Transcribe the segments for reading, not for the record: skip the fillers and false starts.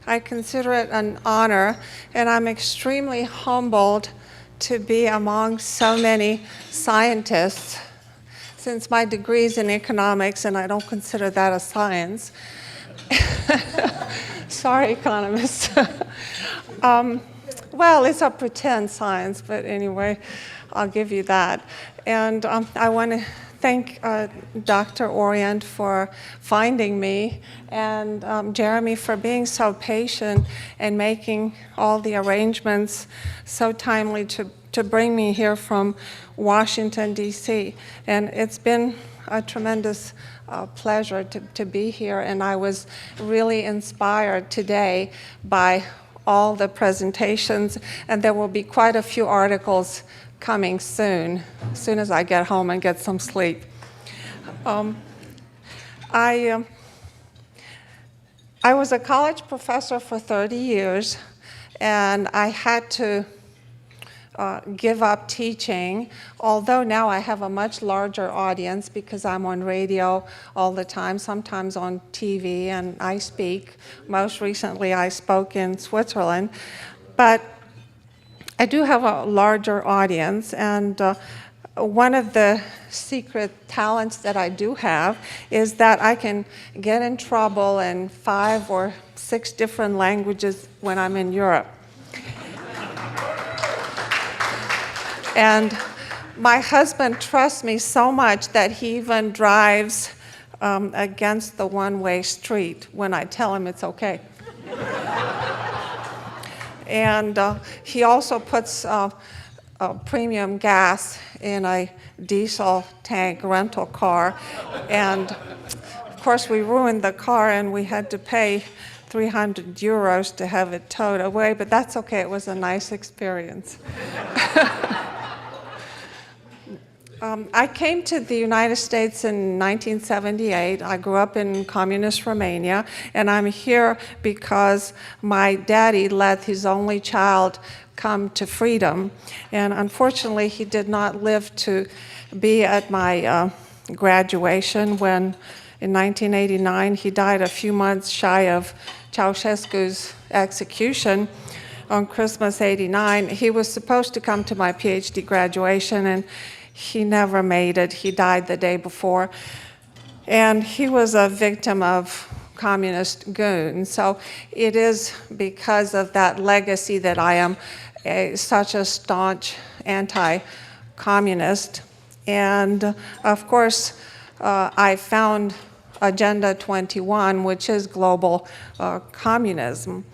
I consider it an honor, and I'm extremely humbled to be among so many scientists, since my degree is in economics, and I don't consider that a science. Sorry, economists. Well, it's a pretend science, but anyway, I'll give you that. And I want to thank Dr. Orient for finding me, and Jeremy for being so patient and making all the arrangements so timely to bring me here from Washington, D.C. And it's been a tremendous pleasure to be here, and I was really inspired today by all the presentations, and there will be quite a few articles coming soon, as soon as I get home and get some sleep. I was a college professor for 30 years, and I had to give up teaching, although now I have a much larger audience because I'm on radio all the time, sometimes on TV, and I speak. Most recently, I spoke in Switzerland. But I do have a larger audience, and one of the secret talents that I do have is that I can get in trouble in 5 or 6 different languages when I'm in Europe. And my husband trusts me so much that he even drives against the one-way street when I tell him it's okay. And he also puts premium gas in a diesel tank rental car. And of course, we ruined the car and we had to pay 300 euros to have it towed away, but that's okay. It was a nice experience. I came to the United States in 1978. I grew up in communist Romania, and I'm here because my daddy let his only child come to freedom. And unfortunately, he did not live to be at my graduation when, in 1989, he died a few months shy of Ceausescu's execution on Christmas '89. He was supposed to come to my PhD graduation, and he never made it. He died the day before. And he was a victim of communist goons. So it is because of that legacy that I am such a staunch anti-communist. And of course, I found Agenda 21, which is global communism.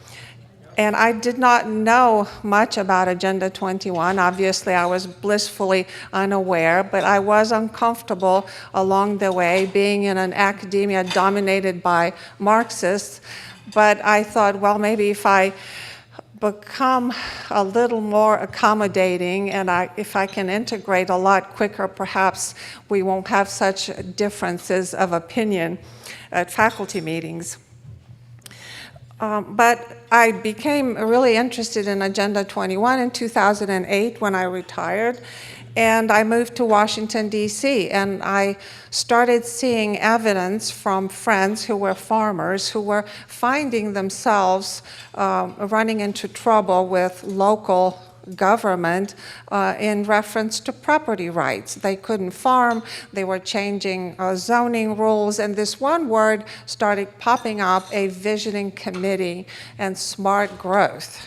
And I did not know much about Agenda 21. Obviously, I was blissfully unaware, but I was uncomfortable along the way, being in an academia dominated by Marxists. But I thought, well, maybe if I become a little more accommodating and if I can integrate a lot quicker, perhaps we won't have such differences of opinion at faculty meetings. But I became really interested in Agenda 21 in 2008 when I retired, and I moved to Washington, D.C., and I started seeing evidence from friends who were farmers who were finding themselves running into trouble with local government in reference to property rights. They couldn't farm, they were changing zoning rules, and this one word started popping up, a visioning committee and smart growth.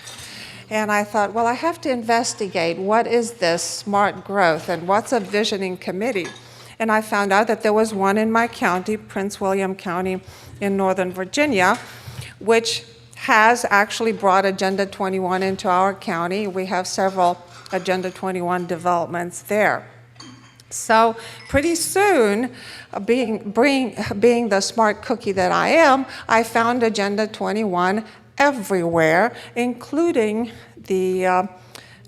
And I thought, well, I have to investigate what is this smart growth and what's a visioning committee? And I found out that there was one in my county, Prince William County in Northern Virginia, which has actually brought Agenda 21 into our county. We have several Agenda 21 developments there. So pretty soon, being the smart cookie that I am, I found Agenda 21 everywhere, including the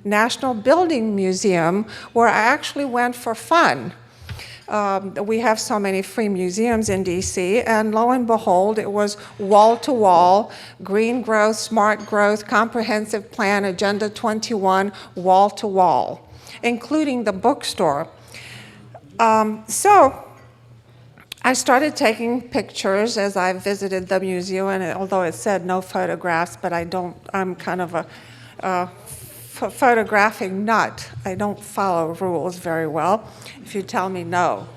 National Building Museum, where I actually went for fun. We have so many free museums in DC, and lo and behold, it was wall-to-wall, green growth, smart growth, comprehensive plan, Agenda 21, wall-to-wall, including the bookstore. So I started taking pictures as I visited the museum, and although it said no photographs, but I'm kind of a photographic nut. I don't follow rules very well if you tell me no.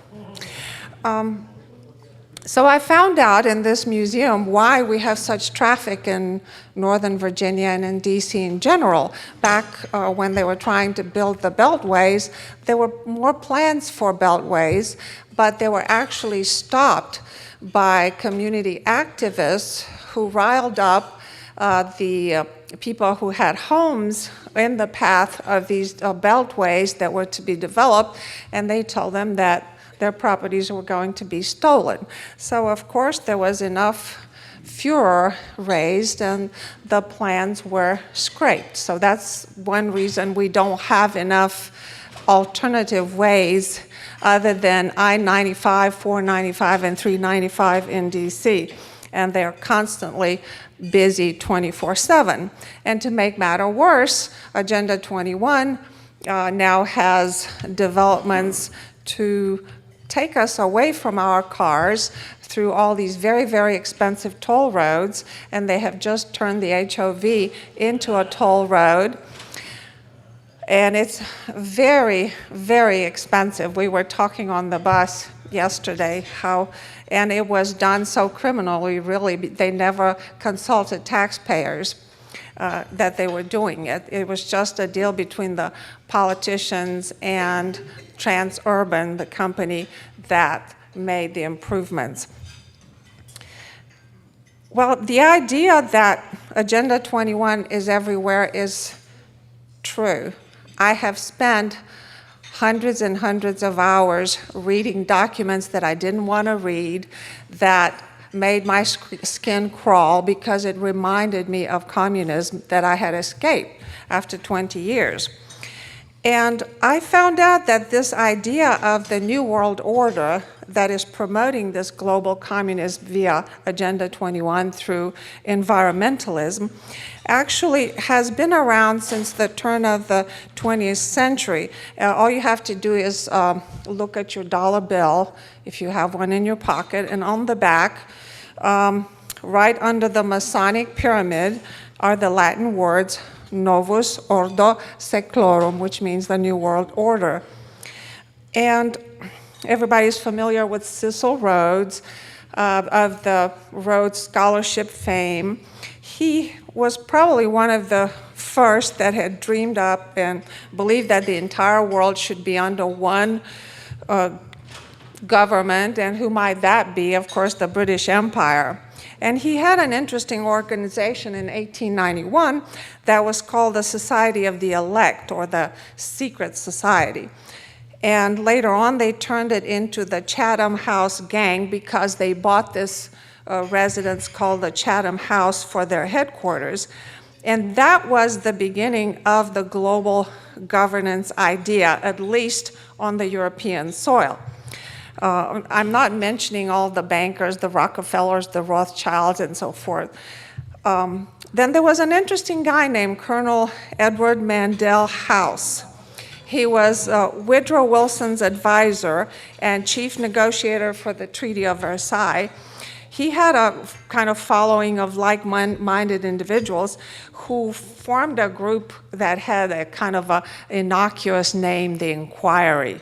So I found out in this museum why we have such traffic in Northern Virginia and in DC in general. Back when they were trying to build the beltways, there were more plans for beltways, but they were actually stopped by community activists who riled up the people who had homes in the path of these beltways that were to be developed, and they told them that their properties were going to be stolen. So of course there was enough furor raised and the plans were scraped. So that's one reason we don't have enough alternative ways other than I-95, 495, and 395 in DC. And they're constantly busy 24/7. And to make matter worse, Agenda 21 now has developments to take us away from our cars through all these very, very expensive toll roads, and they have just turned the HOV into a toll road. And it's very, very expensive. We were talking on the bus yesterday and it was done so criminally, really, they never consulted taxpayers that they were doing it. It was just a deal between the politicians and Transurban, the company that made the improvements. Well, the idea that Agenda 21 is everywhere is true. I have spent hundreds and hundreds of hours reading documents that I didn't want to read that made my skin crawl because it reminded me of communism that I had escaped after 20 years. And I found out that this idea of the New World Order that is promoting this global communism via Agenda 21 through environmentalism actually has been around since the turn of the 20th century. All you have to do is look at your dollar bill, if you have one in your pocket, and on the back, right under the Masonic pyramid, are the Latin words Novus Ordo Seclorum, which means the New World Order. And everybody's familiar with Cecil Rhodes, of the Rhodes Scholarship fame. He was probably one of the first that had dreamed up and believed that the entire world should be under one government, and who might that be? Of course, the British Empire. And he had an interesting organization in 1891 that was called the Society of the Elect, or the Secret Society. And later on, they turned it into the Chatham House Gang because they bought this residence called the Chatham House for their headquarters. And that was the beginning of the global governance idea, at least on the European soil. I'm not mentioning all the bankers, the Rockefellers, the Rothschilds, and so forth. Then there was an interesting guy named Colonel Edward Mandell House. He was Woodrow Wilson's advisor and chief negotiator for the Treaty of Versailles. He had a kind of following of like-minded individuals who formed a group that had a kind of a innocuous name, the Inquiry.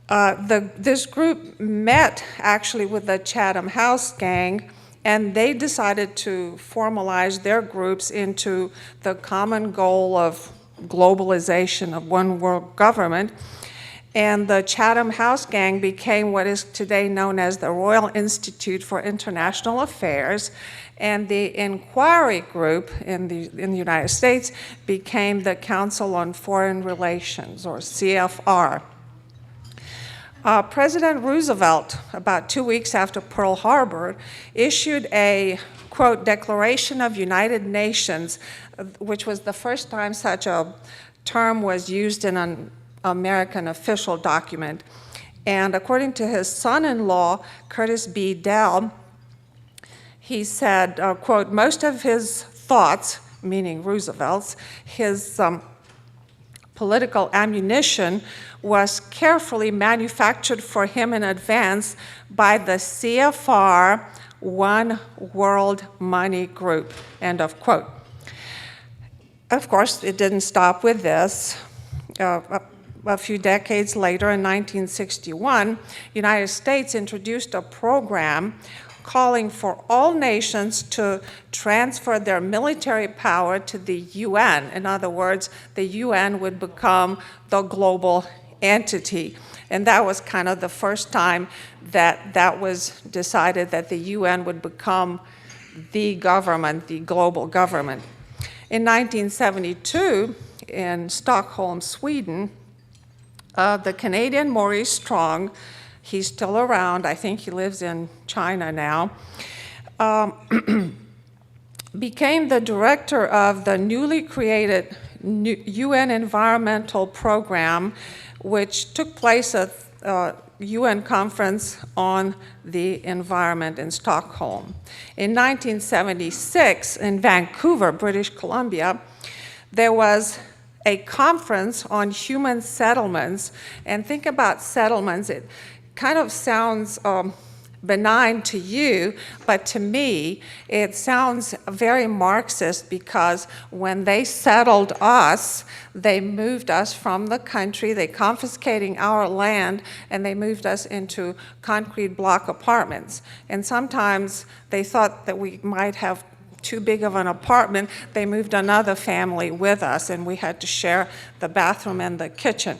This group met actually with the Chatham House Gang, and they decided to formalize their groups into the common goal of globalization of one world government. And the Chatham House Gang became what is today known as the Royal Institute for International Affairs, and the Inquiry Group in the United States became the Council on Foreign Relations, or CFR. President Roosevelt, about 2 weeks after Pearl Harbor, issued a, quote, Declaration of United Nations, which was the first time such a term was used in an American official document. And according to his son-in-law, Curtis B. Dell, he said, quote, most of his thoughts, meaning Roosevelt's, his political ammunition was carefully manufactured for him in advance by the CFR One World Money Group, end of quote. Of course, it didn't stop with this. A few decades later, in 1961, the United States introduced a program calling for all nations to transfer their military power to the UN. In other words, the UN would become the global entity. And that was kind of the first time that that was decided, that the UN would become the government, the global government. In 1972, in Stockholm, Sweden, the Canadian Maurice Strong, he's still around, I think he lives in China now, became the director of the newly created UN Environmental Program, which took place at a UN conference on the environment in Stockholm. In 1976, in Vancouver, British Columbia, there was a conference on human settlements. And think about settlements, it kind of sounds benign to you, but to me, it sounds very Marxist, because when they settled us, they moved us from the country, they confiscating our land, and they moved us into concrete block apartments. And sometimes they thought that we might have too big of an apartment, they moved another family with us, and we had to share the bathroom and the kitchen.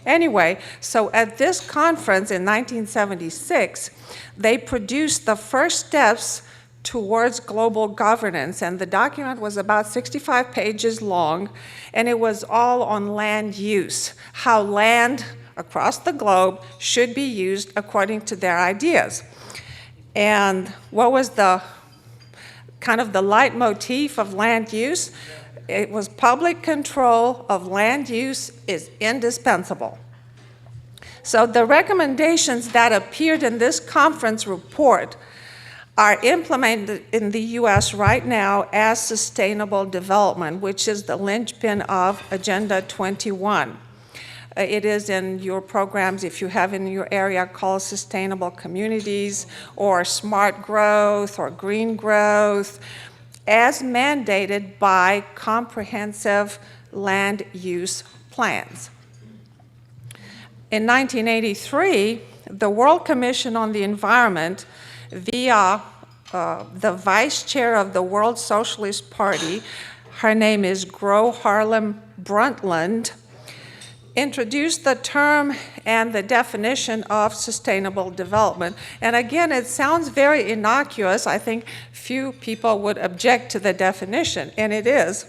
Anyway, so at this conference in 1976, they produced the first steps towards global governance, and the document was about 65 pages long, and it was all on land use, how land across the globe should be used according to their ideas. And what was the kind of the leitmotif of land use? It was public control of land use is indispensable. So the recommendations that appeared in this conference report are implemented in the US right now as sustainable development, which is the linchpin of Agenda 21. It is in your programs, if you have in your area, called sustainable communities or smart growth or green growth, as mandated by comprehensive land use plans. In 1983, the World Commission on the Environment, via the vice chair of the World Socialist Party, her name is Gro Harlem Brundtland, introduced the term and the definition of sustainable development. And again, it sounds very innocuous. I think few people would object to the definition, and it is.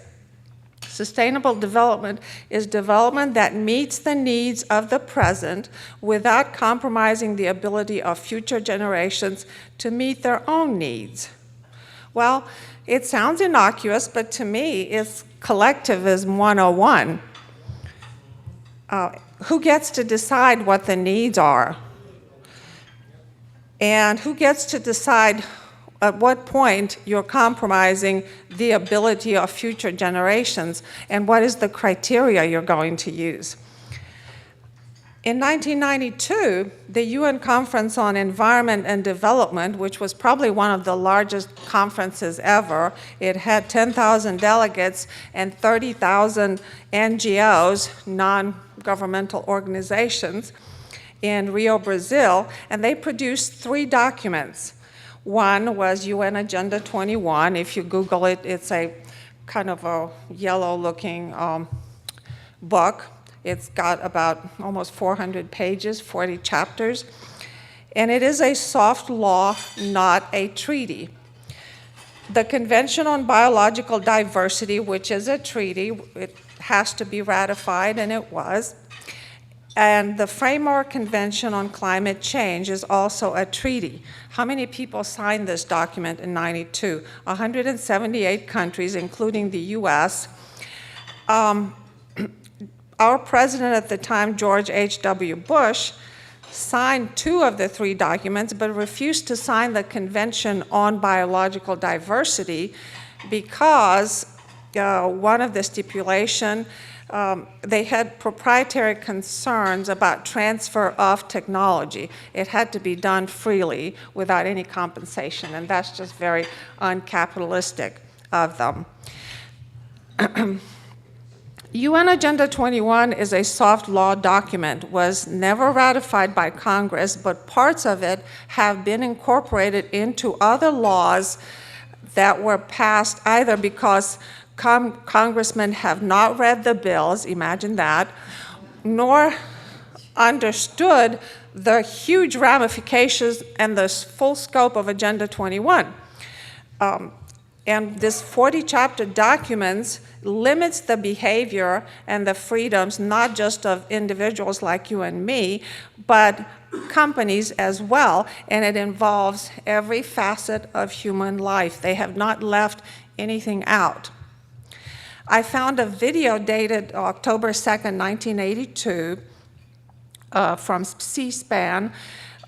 Sustainable development is development that meets the needs of the present without compromising the ability of future generations to meet their own needs. Well, it sounds innocuous, but to me, it's collectivism 101. Who gets to decide what the needs are? And who gets to decide at what point you're compromising the ability of future generations, and what is the criteria you're going to use? In 1992, the UN Conference on Environment and Development, which was probably one of the largest conferences ever, it had 10,000 delegates and 30,000 NGOs, non-governmental organizations, in Rio, Brazil, and they produced 3 documents. One was UN Agenda 21. If you Google it, it's a kind of a yellow-looking book. It's got about almost 400 pages, 40 chapters, and it is a soft law, not a treaty. The Convention on Biological Diversity, which is a treaty, it has to be ratified, and it was. And the Framework Convention on Climate Change is also a treaty. How many people signed this document in '92? 178 countries, including the US. Our president at the time, George H.W. Bush, signed 2 of the 3 documents, but refused to sign the Convention on Biological Diversity because one of the stipulations they had proprietary concerns about transfer of technology. It had to be done freely without any compensation, and that's just very uncapitalistic of them. UN Agenda 21 is a soft law document, was never ratified by Congress, but parts of it have been incorporated into other laws that were passed either because congressmen have not read the bills, imagine that, nor understood the huge ramifications and the full scope of Agenda 21. And this 40-chapter document limits the behavior and the freedoms not just of individuals like you and me, but companies as well, and it involves every facet of human life. They have not left anything out. I found a video dated October 2nd, 1982, from C-SPAN,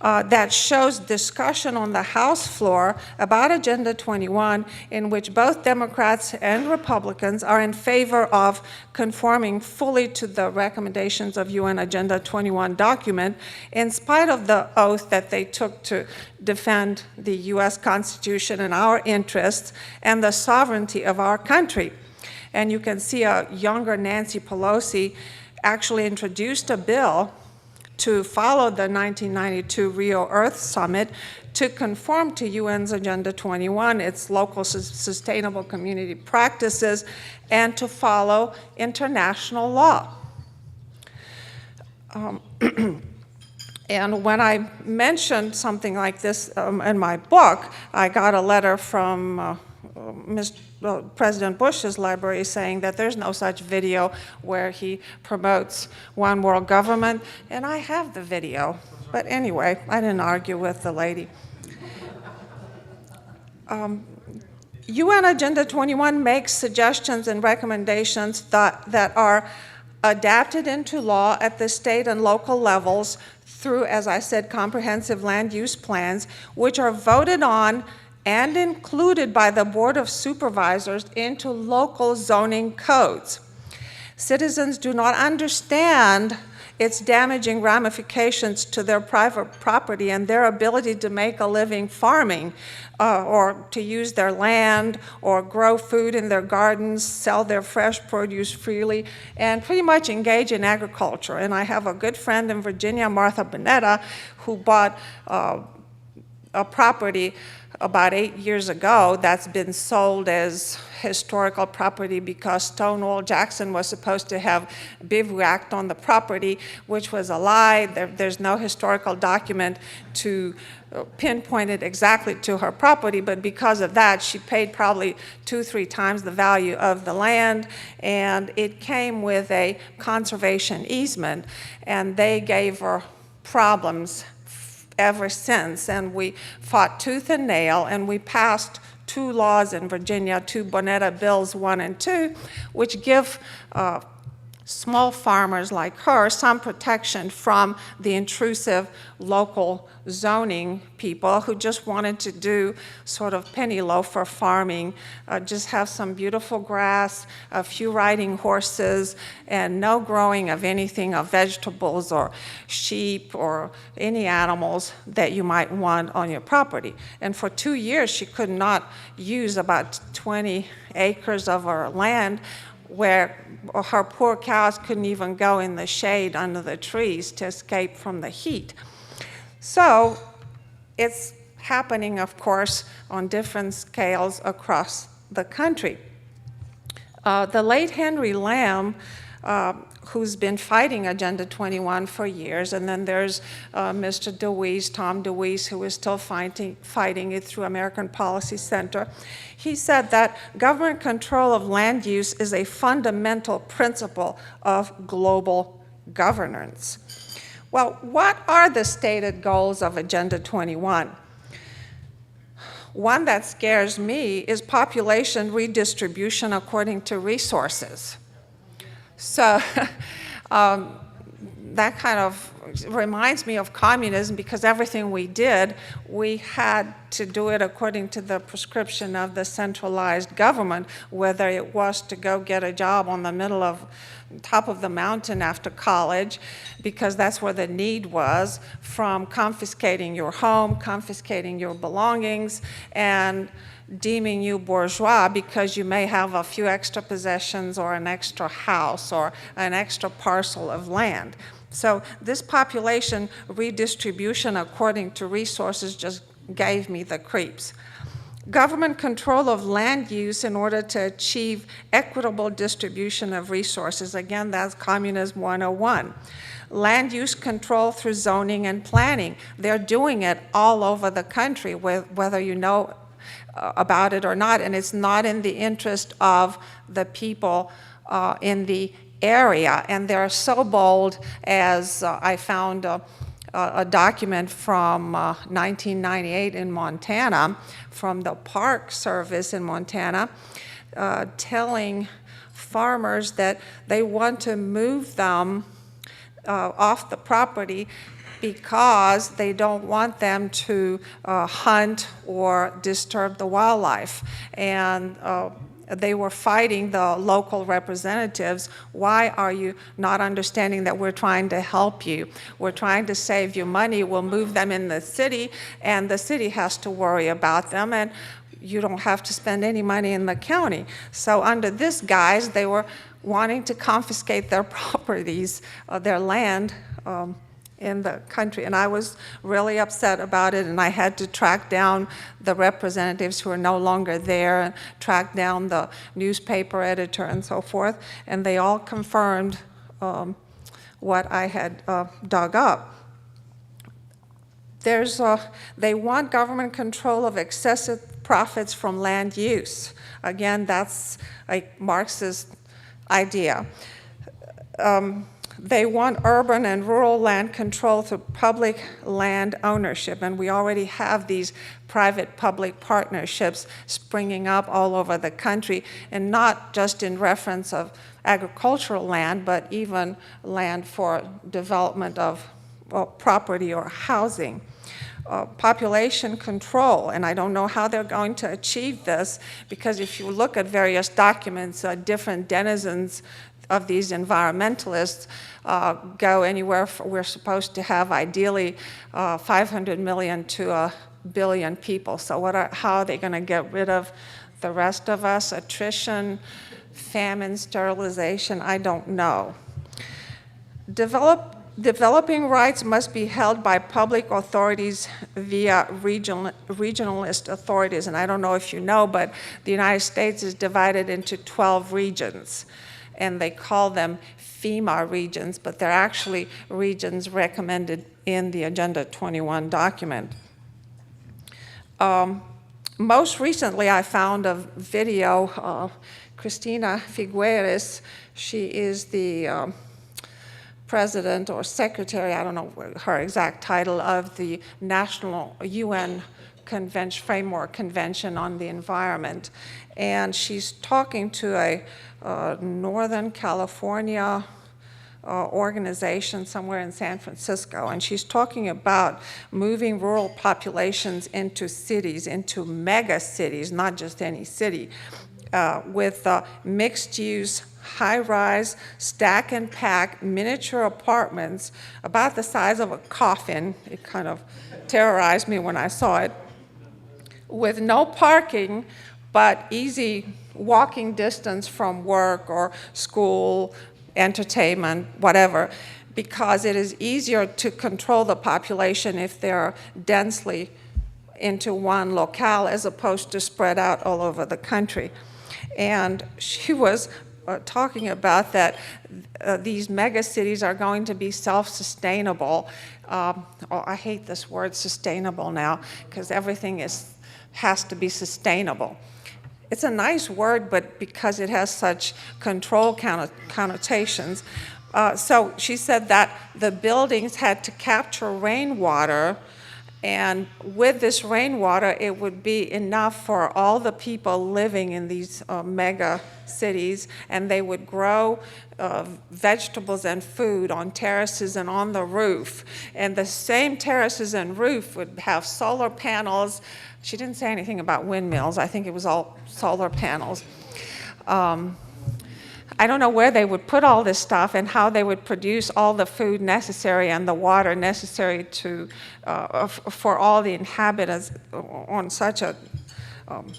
that shows discussion on the House floor about Agenda 21, in which both Democrats and Republicans are in favor of conforming fully to the recommendations of UN Agenda 21 document, in spite of the oath that they took to defend the US Constitution and our interests and the sovereignty of our country. And you can see a younger Nancy Pelosi actually introduced a bill to follow the 1992 Rio Earth Summit to conform to UN's Agenda 21, its local sustainable community practices, and to follow international law. And when I mentioned something like this in my book, I got a letter from President Bush's library saying that there's no such video where he promotes one world government, and I have the video. But anyway, I didn't argue with the lady. UN Agenda 21 makes suggestions and recommendations that are adapted into law at the state and local levels through, as I said, comprehensive land use plans, which are voted on and included by the Board of Supervisors into local zoning codes. Citizens do not understand its damaging ramifications to their private property and their ability to make a living farming, or to use their land, or grow food in their gardens, sell their fresh produce freely, and pretty much engage in agriculture. And I have a good friend in Virginia, Martha Bonetta, who bought a property about 8 years ago that's been sold as historical property because Stonewall Jackson was supposed to have bivouacked on the property, which was a lie. There's no historical document to pinpoint it exactly to her property, but because of that, she paid probably 2-3 times the value of the land, and it came with a conservation easement, and they gave her problems ever since, and we fought tooth and nail, and we passed 2 laws in Virginia, 2 Bonetta Bills 1 and 2, which give small farmers like her some protection from the intrusive local zoning people who just wanted to do sort of penny loafer farming, just have some beautiful grass, a few riding horses, and no growing of anything of vegetables or sheep or any animals that you might want on your property. And for 2 years, she could not use about 20 acres of her land where her poor cows couldn't even go in the shade under the trees to escape from the heat. So it's happening, of course, on different scales across the country. The late Henry Lamb, who's been fighting Agenda 21 for years, and then there's Mr. DeWeese, Tom DeWeese, who is still fighting it through American Policy Center. He said that government control of land use is a fundamental principle of global governance. Well, what are the stated goals of Agenda 21? One that scares me is population redistribution according to resources. So that kind of reminds me of communism, because everything we did, we had to do it according to the prescription of the centralized government, whether it was to go get a job on the top of the mountain after college, because that's where the need was, from confiscating your home, confiscating your belongings, and deeming you bourgeois because you may have a few extra possessions or an extra house or an extra parcel of land. So this population redistribution according to resources just gave me the creeps. Government control of land use in order to achieve equitable distribution of resources. Again, that's Communism 101. Land use control through zoning and planning. They're doing it all over the country, whether you know about it or not, and it's not in the interest of the people in the area. And they're so bold, as I found a document from 1998 in Montana, from the Park Service in Montana, telling farmers that they want to move them off the property because they don't want them to hunt or disturb the wildlife. And they were fighting the local representatives. Why are you not understanding that we're trying to help you? We're trying to save you money. We'll move them in the city, and the city has to worry about them, and you don't have to spend any money in the county. So under this guise, they were wanting to confiscate their properties, their land, in the country. And I was really upset about it, and I had to track down the representatives who are no longer there, and track down the newspaper editor and so forth, and they all confirmed what I had dug up. They want government control of excessive profits from land use. Again, that's a Marxist idea. They want urban and rural land control through public land ownership, and we already have these private-public partnerships springing up all over the country, and not just in reference of agricultural land, but even land for development of property or housing. Population control, and I don't know how they're going to achieve this, because if you look at various documents, different denizens of these environmentalists go anywhere we're supposed to have ideally 500 million to 1 billion people. So how are they going to get rid of the rest of us? Attrition, famine, sterilization, I don't know. Developing rights must be held by public authorities via regionalist authorities. And I don't know if you know, but the United States is divided into 12 regions. And they call them FEMA regions, but they're actually regions recommended in the Agenda 21 document. Most recently, I found a video of Cristina Figueres. She is the president or secretary, I don't know her exact title, of the National UN Framework Convention on the Environment. And she's talking to a Northern California organization somewhere in San Francisco, and she's talking about moving rural populations into cities, into mega cities, not just any city, with mixed-use, high-rise, stack and pack, miniature apartments about the size of a coffin. It kind of terrorized me when I saw it, with no parking, but easy walking distance from work or school, entertainment, whatever, because it is easier to control the population if they're densely into one locale as opposed to spread out all over the country. And she was talking about that these mega cities are going to be self-sustainable. I hate this word sustainable now, because everything has to be sustainable. It's a nice word, but because it has such control connotations. So she said that the buildings had to capture rainwater And with this rainwater, it would be enough for all the people living in these mega cities, and they would grow vegetables and food on terraces and on the roof. And the same terraces and roof would have solar panels. She didn't say anything about windmills. I think it was all solar panels. I don't know where they would put all this stuff and how they would produce all the food necessary and the water necessary to, for all the inhabitants on such a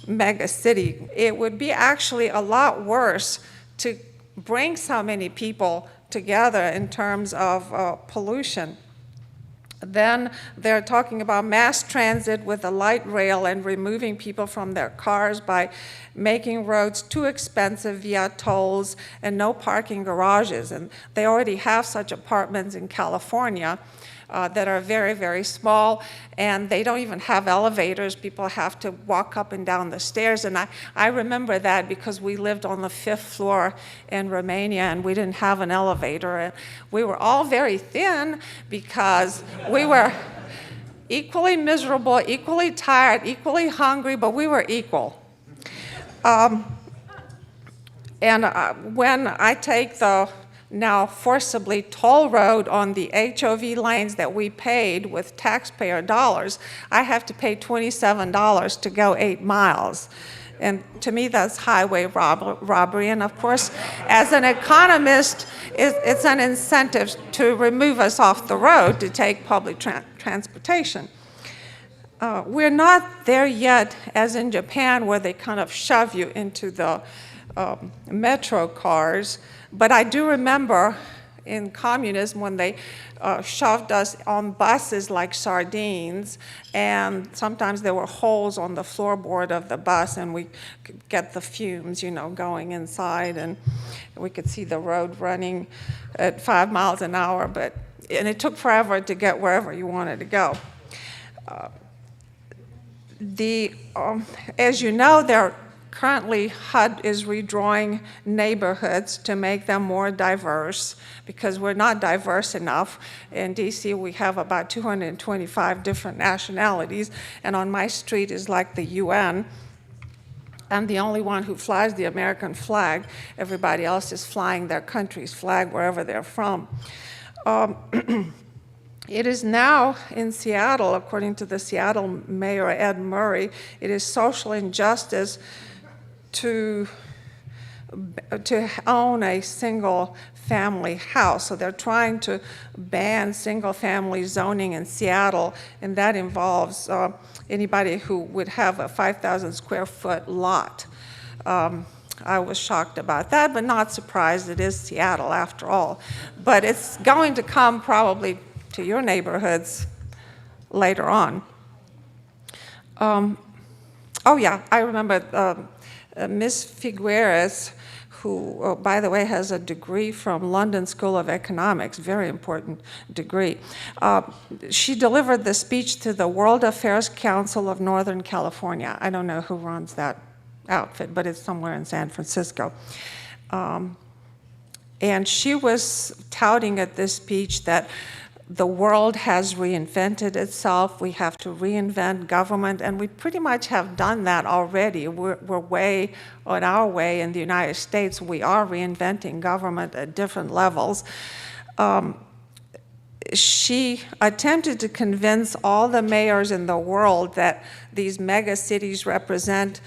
mega city. It would be actually a lot worse to bring so many people together in terms of pollution. Then they're talking about mass transit with a light rail and removing people from their cars by making roads too expensive via tolls and no parking garages. And they already have such apartments in California that are very, very small, and they don't even have elevators. People have to walk up and down the stairs. And I remember that because we lived on the 5th floor in Romania, and we didn't have an elevator. And we were all very thin because we were equally miserable, equally tired, equally hungry, but we were equal. When I take the now forcibly toll road on the HOV lanes that we paid with taxpayer dollars, I have to pay $27 to go 8 miles. And to me, that's highway robbery. And of course, as an economist, it's an incentive to remove us off the road to take public transportation. We're not there yet, as in Japan, where they kind of shove you into the metro cars. But I do remember in communism when they shoved us on buses like sardines, and sometimes there were holes on the floorboard of the bus, and we could get the fumes, going inside, and we could see the road running at 5 miles an hour, and it took forever to get wherever you wanted to go. As you know, currently, HUD is redrawing neighborhoods to make them more diverse because we're not diverse enough. In DC, we have about 225 different nationalities, and on my street is like the UN. I'm the only one who flies the American flag. Everybody else is flying their country's flag wherever they're from. It is now in Seattle, according to the Seattle Mayor Ed Murray, it is social injustice to own a single-family house. So they're trying to ban single-family zoning in Seattle, and that involves anybody who would have a 5,000 square foot lot. I was shocked about that, but not surprised. It is Seattle after all. But it's going to come probably to your neighborhoods later on. Oh yeah, I remember Ms. Figueres, who, by the way, has a degree from London School of Economics, very important degree. She delivered the speech to the World Affairs Council of Northern California. I don't know who runs that outfit, but it's somewhere in San Francisco. And she was touting at this speech that the world has reinvented itself. We have to reinvent government, and we pretty much have done that already. We're way on our way in the United States. We are reinventing government at different levels. She attempted to convince all the mayors in the world that these mega cities represent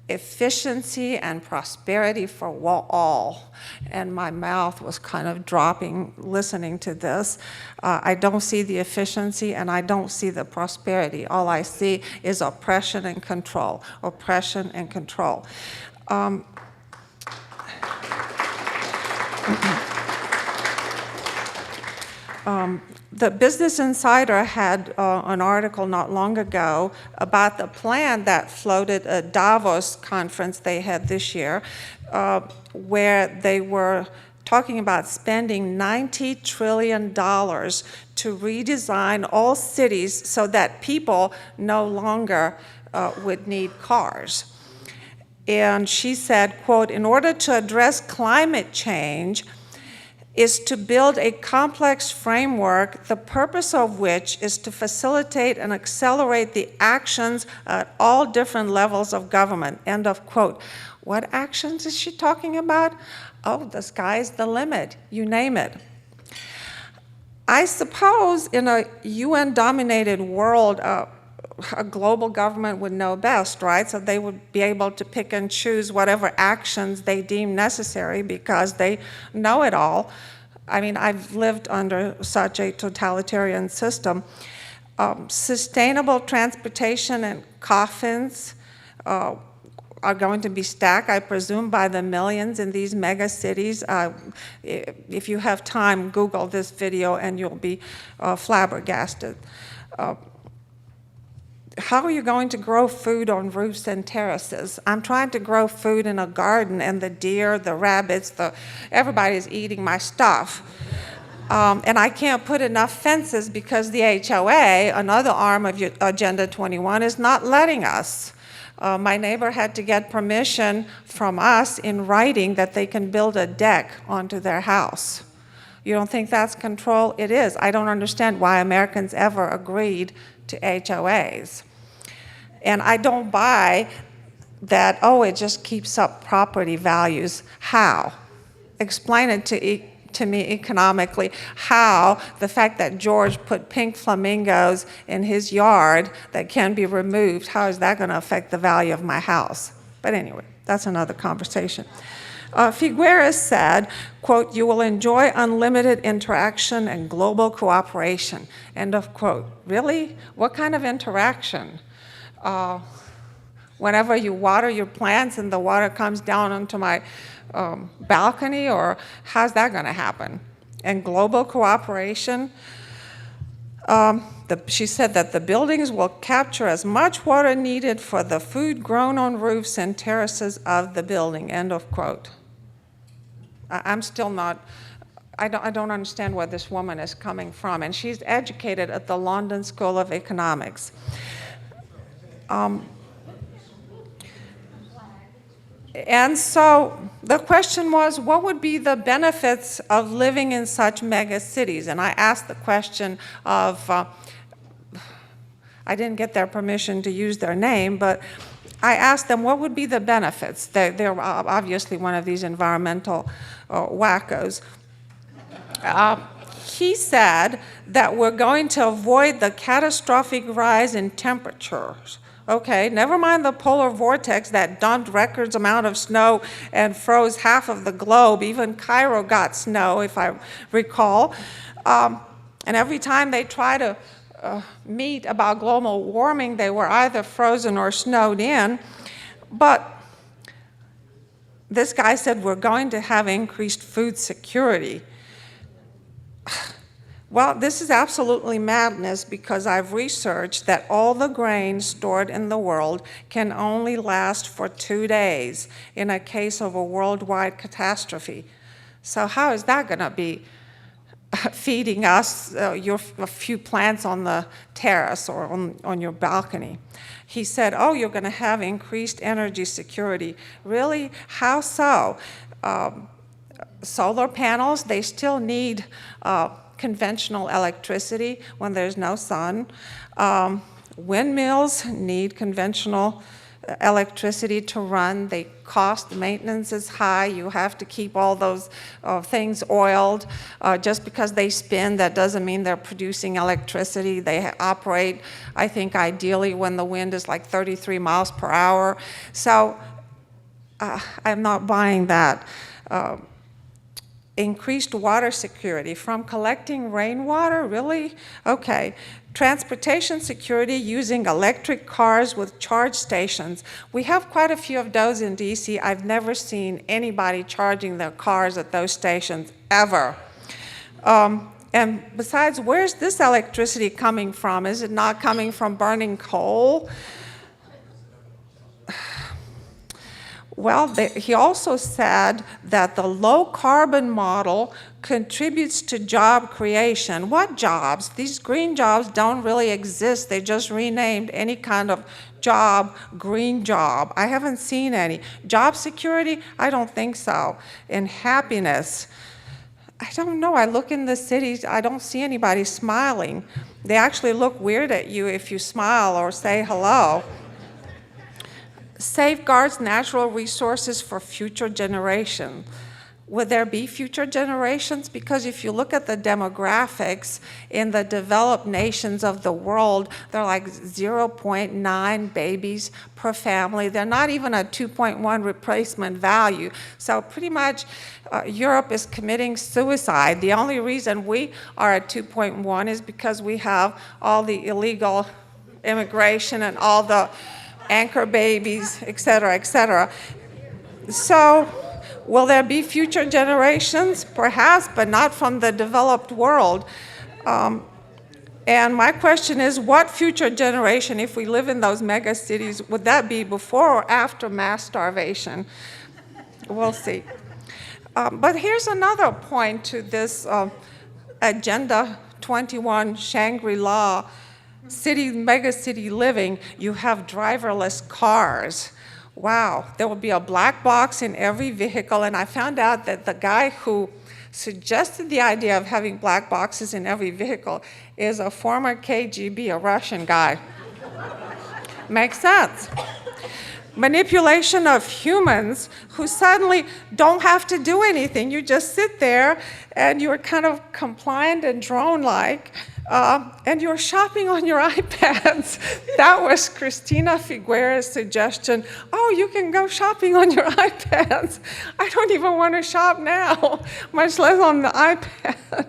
efficiency and prosperity for all. And my mouth was kind of dropping listening to this. I don't see the efficiency and I don't see the prosperity. All I see is oppression and control, oppression and control. The Business Insider had an article not long ago about the plan that floated a Davos conference they had this year, where they were talking about spending $90 trillion to redesign all cities so that people no longer would need cars. And she said, quote, in order to address climate change, is to build a complex framework, the purpose of which is to facilitate and accelerate the actions at all different levels of government, end of quote. What actions is she talking about? Oh, the sky's the limit, you name it. I suppose in a UN-dominated world, a global government would know best, right? So they would be able to pick and choose whatever actions they deem necessary because they know it all. I mean, I've lived under such a totalitarian system. Sustainable transportation and coffins are going to be stacked, I presume, by the millions in these mega cities. If you have time, Google this video and you'll be flabbergasted. How are you going to grow food on roofs and terraces? I'm trying to grow food in a garden, and the deer, the rabbits, everybody's eating my stuff. And I can't put enough fences because the HOA, another arm of Agenda 21, is not letting us. My neighbor had to get permission from us in writing that they can build a deck onto their house. You don't think that's control? It is. I don't understand why Americans ever agreed to HOAs. And I don't buy that, oh, it just keeps up property values. How? Explain it to me economically, how the fact that George put pink flamingos in his yard that can be removed, how is that going to affect the value of my house? But anyway, that's another conversation. Figueres said, quote, "You will enjoy unlimited interaction and global cooperation," end of quote. Really? What kind of interaction? Whenever you water your plants and the water comes down onto my balcony, or how's that going to happen? And global cooperation, she said that the buildings will capture as much water needed for the food grown on roofs and terraces of the building, end of quote. I'm still not, I don't understand where this woman is coming from, and she's educated at the London School of Economics. And so the question was, what would be the benefits of living in such mega cities? And I asked the question of, I didn't get their permission to use their name, but I asked them what would be the benefits. They're obviously one of these environmental wackos. He said that we're going to avoid the catastrophic rise in temperatures. Okay, never mind the polar vortex that dumped records amount of snow and froze half of the globe. Even Cairo got snow, if I recall. And every time they try to meet about global warming, they were either frozen or snowed in. But this guy said we're going to have increased food security. Well, this is absolutely madness because I've researched that all the grain stored in the world can only last for 2 days in a case of a worldwide catastrophe. So how is that going to be feeding us a few plants on the terrace or on your balcony? He said, oh, you're going to have increased energy security. Really? How so? Solar panels, they still need conventional electricity when there's no sun. Windmills need conventional electricity to run. They cost, maintenance is high. You have to keep all those things oiled. Just because they spin, that doesn't mean they're producing electricity. They operate, I think, ideally when the wind is like 33 miles per hour. So I'm not buying that. Increased water security from collecting rainwater, really? Okay. Transportation security using electric cars with charge stations. We have quite a few of those in DC. I've never seen anybody charging their cars at those stations, ever. And besides, where's this electricity coming from? Is it not coming from burning coal? Well, he also said that the low-carbon model contributes to job creation. What jobs? These green jobs don't really exist. They just renamed any kind of job green job. I haven't seen any. Job security? I don't think so. And happiness. I don't know. I look in the cities, I don't see anybody smiling. They actually look weird at you if you smile or say hello. Safeguards natural resources for future generations. Would there be future generations? Because if you look at the demographics in the developed nations of the world, they're like 0.9 babies per family. They're not even a 2.1 replacement value. So pretty much Europe is committing suicide. The only reason we are at 2.1 is because we have all the illegal immigration and all the anchor babies, et cetera, et cetera. So, will there be future generations? Perhaps, but not from the developed world. And my question is, what future generation, if we live in those mega cities, would that be before or after mass starvation? We'll see. But here's another point to this Agenda 21 Shangri-La mega city living. You have driverless cars. Wow, there will be a black box in every vehicle, and I found out that the guy who suggested the idea of having black boxes in every vehicle is a former KGB, a Russian guy. Makes sense. Manipulation of humans who suddenly don't have to do anything. You just sit there and you're kind of compliant and drone-like. And you're shopping on your iPads. That was Christina Figueres' suggestion. Oh, you can go shopping on your iPads. I don't even want to shop now, much less on the iPad.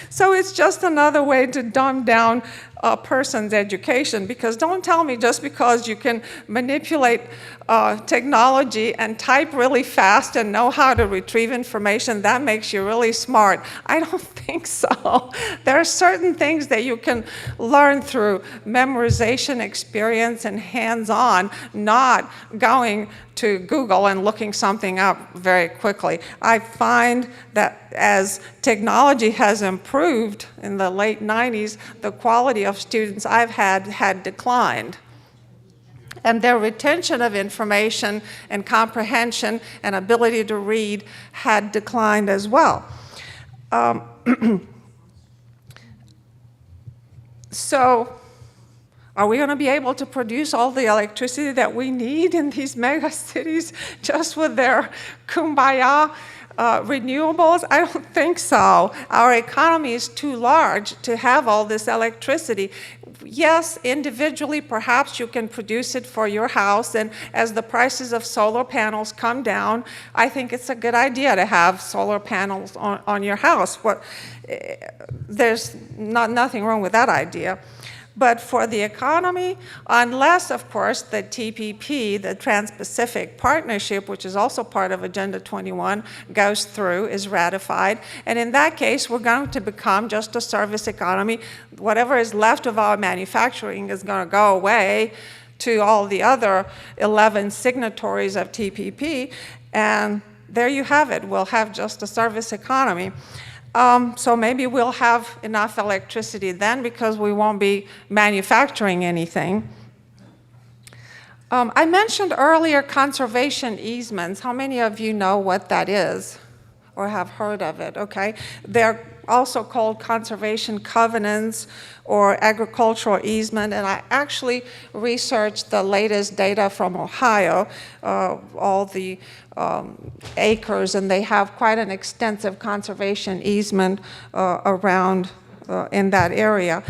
So it's just another way to dumb down a person's education, because don't tell me just because you can manipulate technology and type really fast and know how to retrieve information, that makes you really smart. I don't think so. There are certain things that you can learn through memorization, experience, and hands-on, not going to Google and looking something up very quickly. I find that as technology has improved in the late 90s, the quality of students I've had declined. And their retention of information and comprehension and ability to read had declined as well. So, are we going to be able to produce all the electricity that we need in these mega cities just with their kumbaya renewables? I don't think so. Our economy is too large to have all this electricity. Yes, individually, perhaps you can produce it for your house, and as the prices of solar panels come down, I think it's a good idea to have solar panels on your house. There's nothing wrong with that idea. But for the economy, unless, of course, the TPP, the Trans-Pacific Partnership, which is also part of Agenda 21, goes through, is ratified, and in that case, we're going to become just a service economy. Whatever is left of our manufacturing is going to go away to all the other 11 signatories of TPP, and there you have it. We'll have just a service economy. So maybe we'll have enough electricity then because we won't be manufacturing anything. I mentioned earlier conservation easements. How many of you know what that is or have heard of it? Okay. They're also called conservation covenants or agricultural easement, and I actually researched the latest data from Ohio, all the acres, and they have quite an extensive conservation easement around in that area.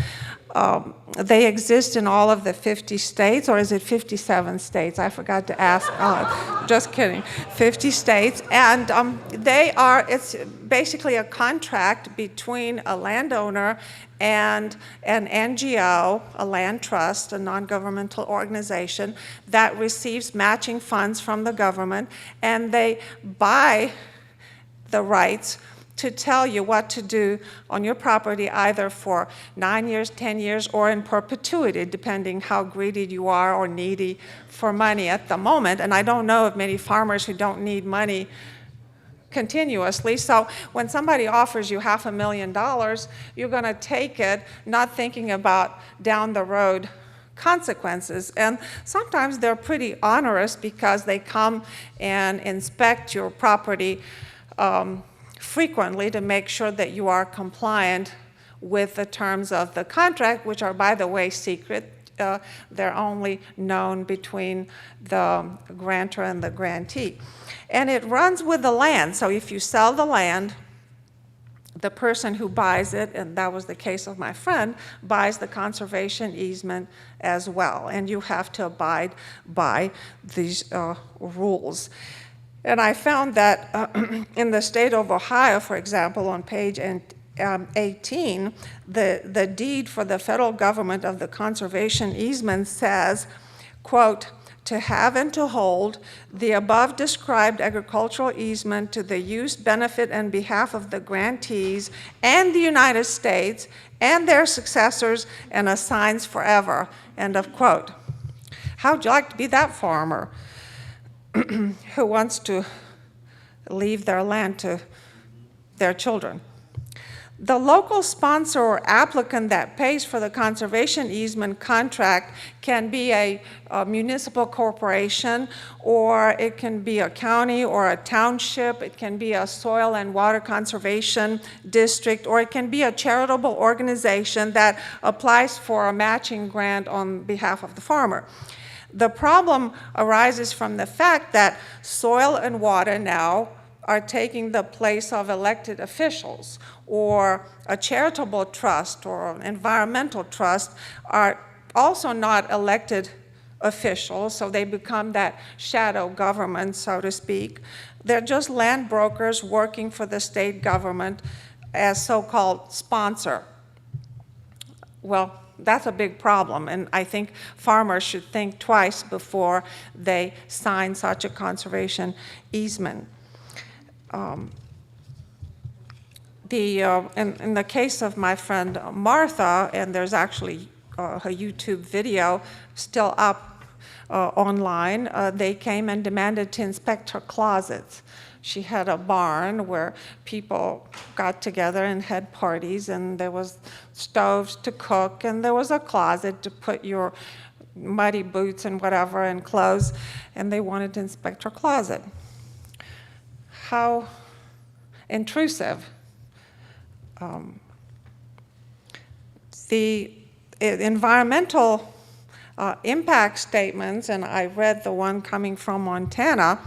They exist in all of the 50 states, or is it 57 states? I forgot to ask. Just kidding. 50 states, and it's basically a contract between a landowner and an NGO, a land trust, a non-governmental organization that receives matching funds from the government, and they buy the rights to tell you what to do on your property, either for 9 years, 10 years, or in perpetuity, depending how greedy you are or needy for money at the moment. And I don't know of many farmers who don't need money continuously. So when somebody offers you $500,000, you're going to take it, not thinking about down the road consequences. And sometimes they're pretty onerous because they come and inspect your property frequently to make sure that you are compliant with the terms of the contract, which are, by the way, secret. They're only known between the grantor and the grantee. And it runs with the land. So if you sell the land, the person who buys it, and that was the case of my friend, buys the conservation easement as well. And you have to abide by these rules. And I found that in the state of Ohio, for example, on page 18, the deed for the federal government of the conservation easement says, quote, to have and to hold the above described agricultural easement to the use, benefit, and behalf of the grantees and the United States and their successors and assigns forever, end of quote. How would you like to be that farmer who wants to leave their land to their children? The local sponsor or applicant that pays for the conservation easement contract can be a municipal corporation, or it can be a county or a township. It can be a soil and water conservation district, or it can be a charitable organization that applies for a matching grant on behalf of the farmer. The problem arises from the fact that soil and water now are taking the place of elected officials, or a charitable trust or an environmental trust are also not elected officials, so they become that shadow government, so to speak. They're just land brokers working for the state government as so-called sponsor. Well, that's a big problem, and I think farmers should think twice before they sign such a conservation easement. In the case of my friend Martha, and there's actually her YouTube video still up online, they came and demanded to inspect her closets. She had a barn where people got together and had parties, and there was stoves to cook, and there was a closet to put your muddy boots and whatever and clothes, and they wanted to inspect her closet. How intrusive. The environmental impact statements, and I read the one coming from Montana,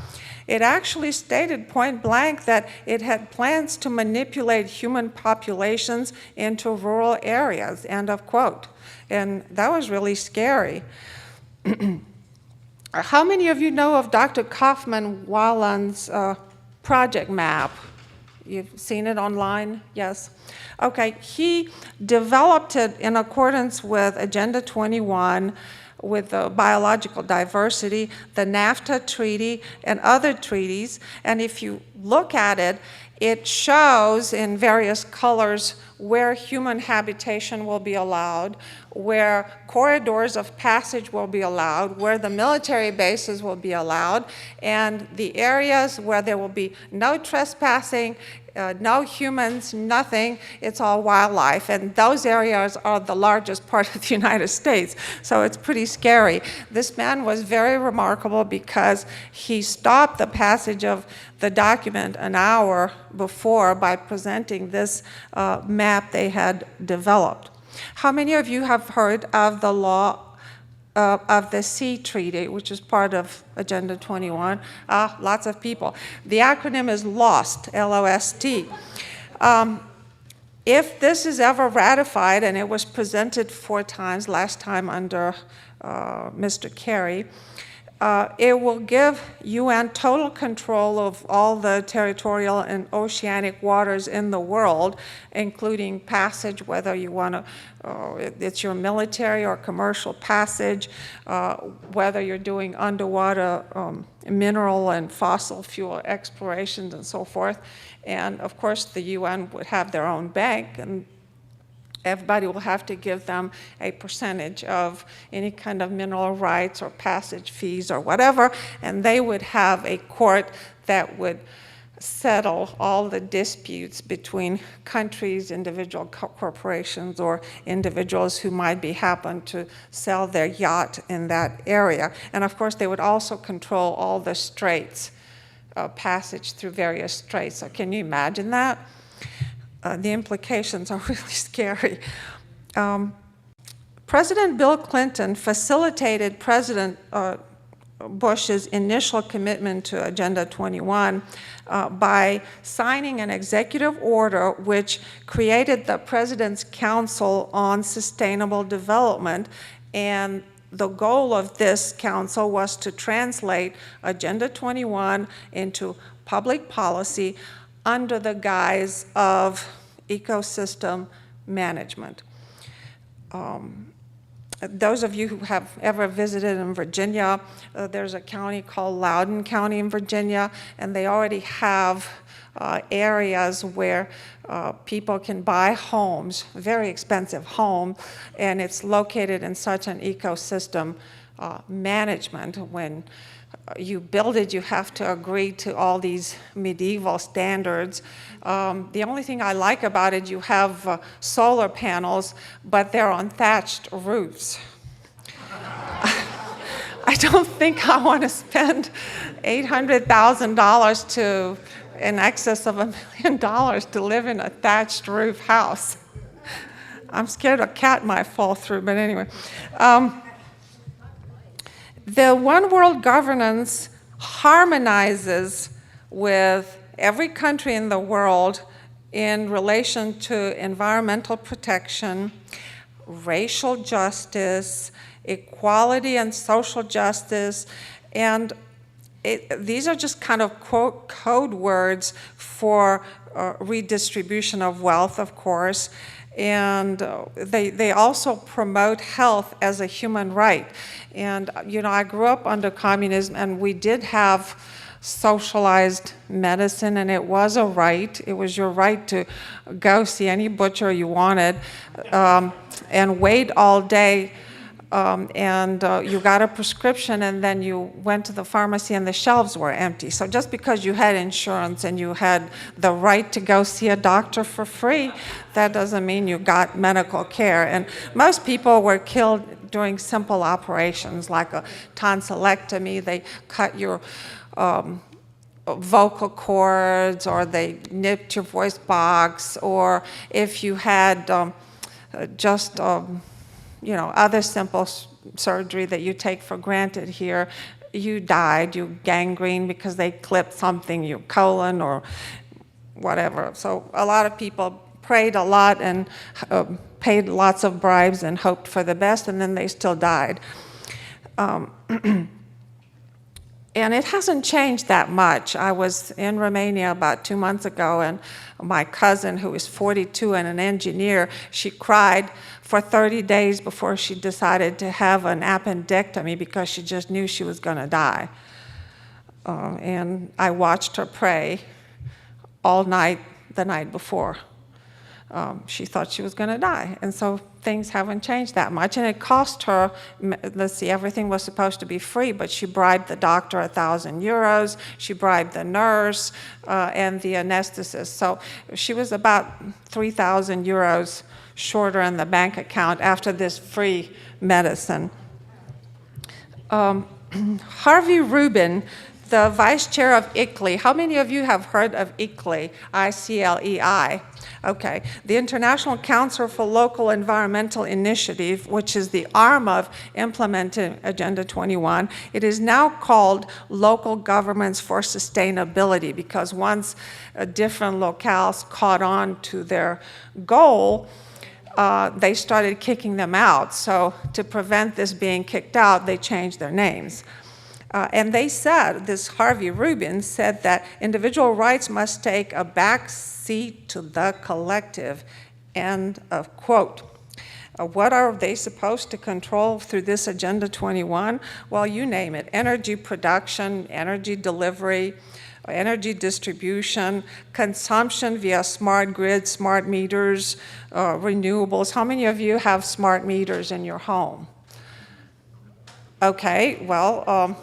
it actually stated point blank that it had plans to manipulate human populations into rural areas, end of quote. And that was really scary. How many of you know of Dr. Kaufman Wallen's project map? You've seen it online? Yes? Okay, he developed it in accordance with Agenda 21, with the biological diversity, the NAFTA treaty, and other treaties. And if you look at it, it shows in various colors where human habitation will be allowed, where corridors of passage will be allowed, where the military bases will be allowed, and the areas where there will be no trespassing, no humans, nothing, it's all wildlife. And those areas are the largest part of the United States, so it's pretty scary. This man was very remarkable because he stopped the passage of the document an hour before by presenting this map they had developed. How many of you have heard of the law of the Sea Treaty, which is part of Agenda 21? Lots of people. The acronym is LOST, L-O-S-T. If this is ever ratified, and it was presented 4 times, last time under Mr. Kerry, it will give UN total control of all the territorial and oceanic waters in the world, including passage, whether you want to, it's your military or commercial passage, whether you're doing underwater mineral and fossil fuel explorations and so forth. And of course, the UN would have their own bank, and everybody will have to give them a percentage of any kind of mineral rights or passage fees or whatever, and they would have a court that would settle all the disputes between countries, individual corporations, or individuals who might be happen to sell their yacht in that area. And of course, they would also control all the straits passage through various straits. So can you imagine that? The implications are really scary. President Bill Clinton facilitated President Bush's initial commitment to Agenda 21 by signing an executive order which created the President's Council on Sustainable Development, and the goal of this council was to translate Agenda 21 into public policy under the guise of ecosystem management. Those of you who have ever visited in Virginia, there's a county called Loudoun County in Virginia, and they already have areas where people can buy homes, very expensive home, and it's located in such an ecosystem management. When you build it, you have to agree to all these medieval standards. The only thing I like about it, you have solar panels, but they're on thatched roofs. I don't think I want to spend $800,000 to in excess of $1 million to live in a thatched roof house. I'm scared a cat might fall through, but anyway. The one world governance harmonizes with every country in the world in relation to environmental protection, racial justice, equality and social justice, and these are just kind of code words for redistribution of wealth, of course, and they also promote health as a human right. And you know, I grew up under communism, and we did have socialized medicine, and it was a right. It was your right to go see any butcher you wanted and wait all day. You got a prescription, and then you went to the pharmacy and the shelves were empty. So just because you had insurance and you had the right to go see a doctor for free, that doesn't mean you got medical care. And most people were killed doing simple operations like a tonsillectomy. They cut your vocal cords, or they nipped your voice box, or if you had you know, other simple surgery that you take for granted here, you died, you gangrene because they clipped something, your colon or whatever. So a lot of people prayed a lot and paid lots of bribes and hoped for the best, and then they still died. And it hasn't changed that much. I was in Romania about 2 months ago, and my cousin, who is 42 and an engineer, she cried for 30 days before she decided to have an appendectomy because she just knew she was going to die. And I watched her pray all night the night before. She thought she was going to die. And so things haven't changed that much. And it cost her, let's see, everything was supposed to be free, but she bribed the doctor 1,000 euros. She bribed the nurse and the anesthetist. So she was about 3,000 euros shorter in the bank account after this free medicine. Harvey Rubin, the vice chair of ICLEI. How many of you have heard of ICLEI? I-C-L-E-I. Okay. The International Council for Local Environmental Initiative, which is the arm of implementing Agenda 21. It is now called Local Governments for Sustainability, because once different locales caught on to their goal, they started kicking them out. So to prevent this being kicked out, they changed their names. And they said, this Harvey Rubin said that individual rights must take a back seat to the collective, end of quote. What are they supposed to control through this Agenda 21? Well, you name it: energy production, energy delivery, energy distribution, consumption via smart grids, smart meters, renewables. How many of you have smart meters in your home? Okay, well,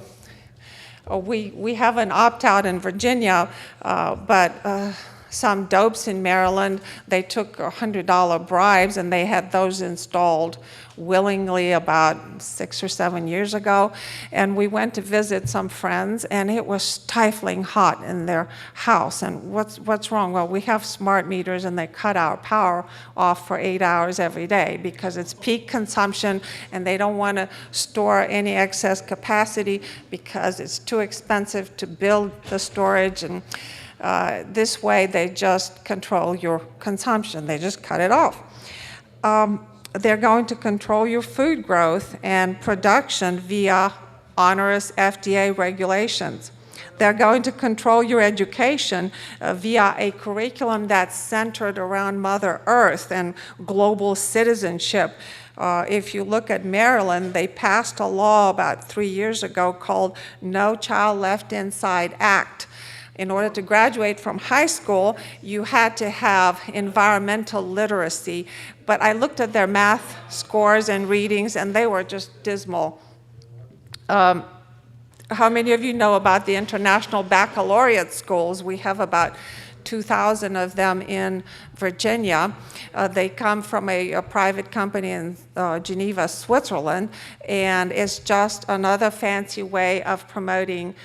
we have an opt-out in Virginia, but some dopes in Maryland, they took $100 bribes and they had those installed willingly about 6 or 7 years ago. And we went to visit some friends, and it was stifling hot in their house. And what's wrong? Well, we have smart meters, and they cut our power off for 8 hours every day because it's peak consumption, and they don't want to store any excess capacity because it's too expensive to build the storage. And this way, they just control your consumption. They just cut it off. They're going to control your food growth and production via onerous FDA regulations. They're going to control your education via a curriculum that's centered around Mother Earth and global citizenship. If you look at Maryland, they passed a law about 3 years ago called No Child Left Inside Act. In order to graduate from high school, you had to have environmental literacy. But I looked at their math scores and readings, and they were just dismal. How many of you know about the International Baccalaureate schools? We have about 2,000 of them in Virginia. They come from a private company in Geneva, Switzerland, and it's just another fancy way of promoting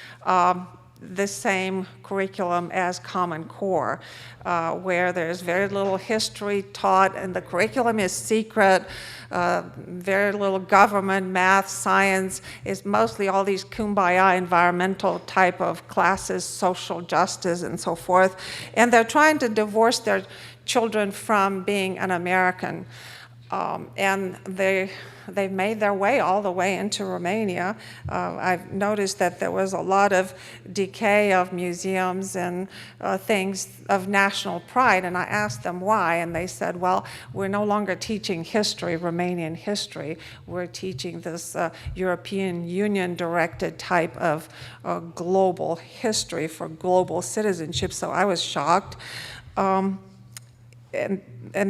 the same curriculum as Common Core, where there's very little history taught, and the curriculum is secret, very little government, math, science. It's mostly all these kumbaya environmental type of classes, social justice, and so forth. And they're trying to divorce their children from being an American. And they've made their way all the way into Romania. I've noticed that there was a lot of decay of museums and things of national pride, and I asked them why, and they said, well, we're no longer teaching history, Romanian history. We're teaching this European Union-directed type of global history for global citizenship, so I was shocked. And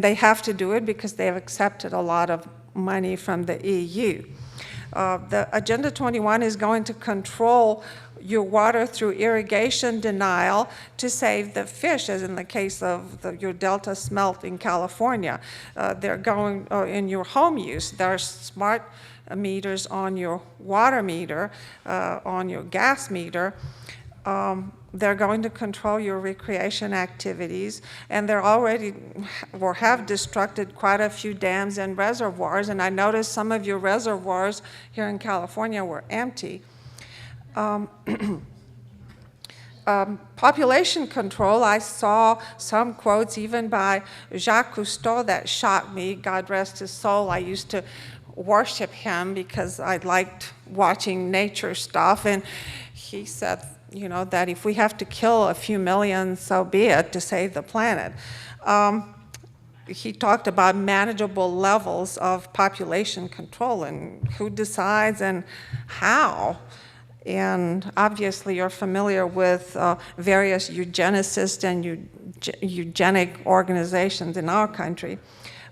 they have to do it because they have accepted a lot of money from the EU. The Agenda 21 is going to control your water through irrigation denial to save the fish, as in the case of your Delta smelt in California. They're going in your home use. There are smart meters on your water meter, on your gas meter. They're going to control your recreation activities, and they're already, or have destructed quite a few dams and reservoirs, and I noticed some of your reservoirs here in California were empty. Population control, I saw some quotes even by Jacques Cousteau that shocked me. God rest his soul. I used to worship him because I liked watching nature stuff, and he said, you know, that if we have to kill a few million, so be it, to save the planet. He talked about manageable levels of population control and who decides and how. And obviously you're familiar with various eugenicists and eugenic organizations in our country.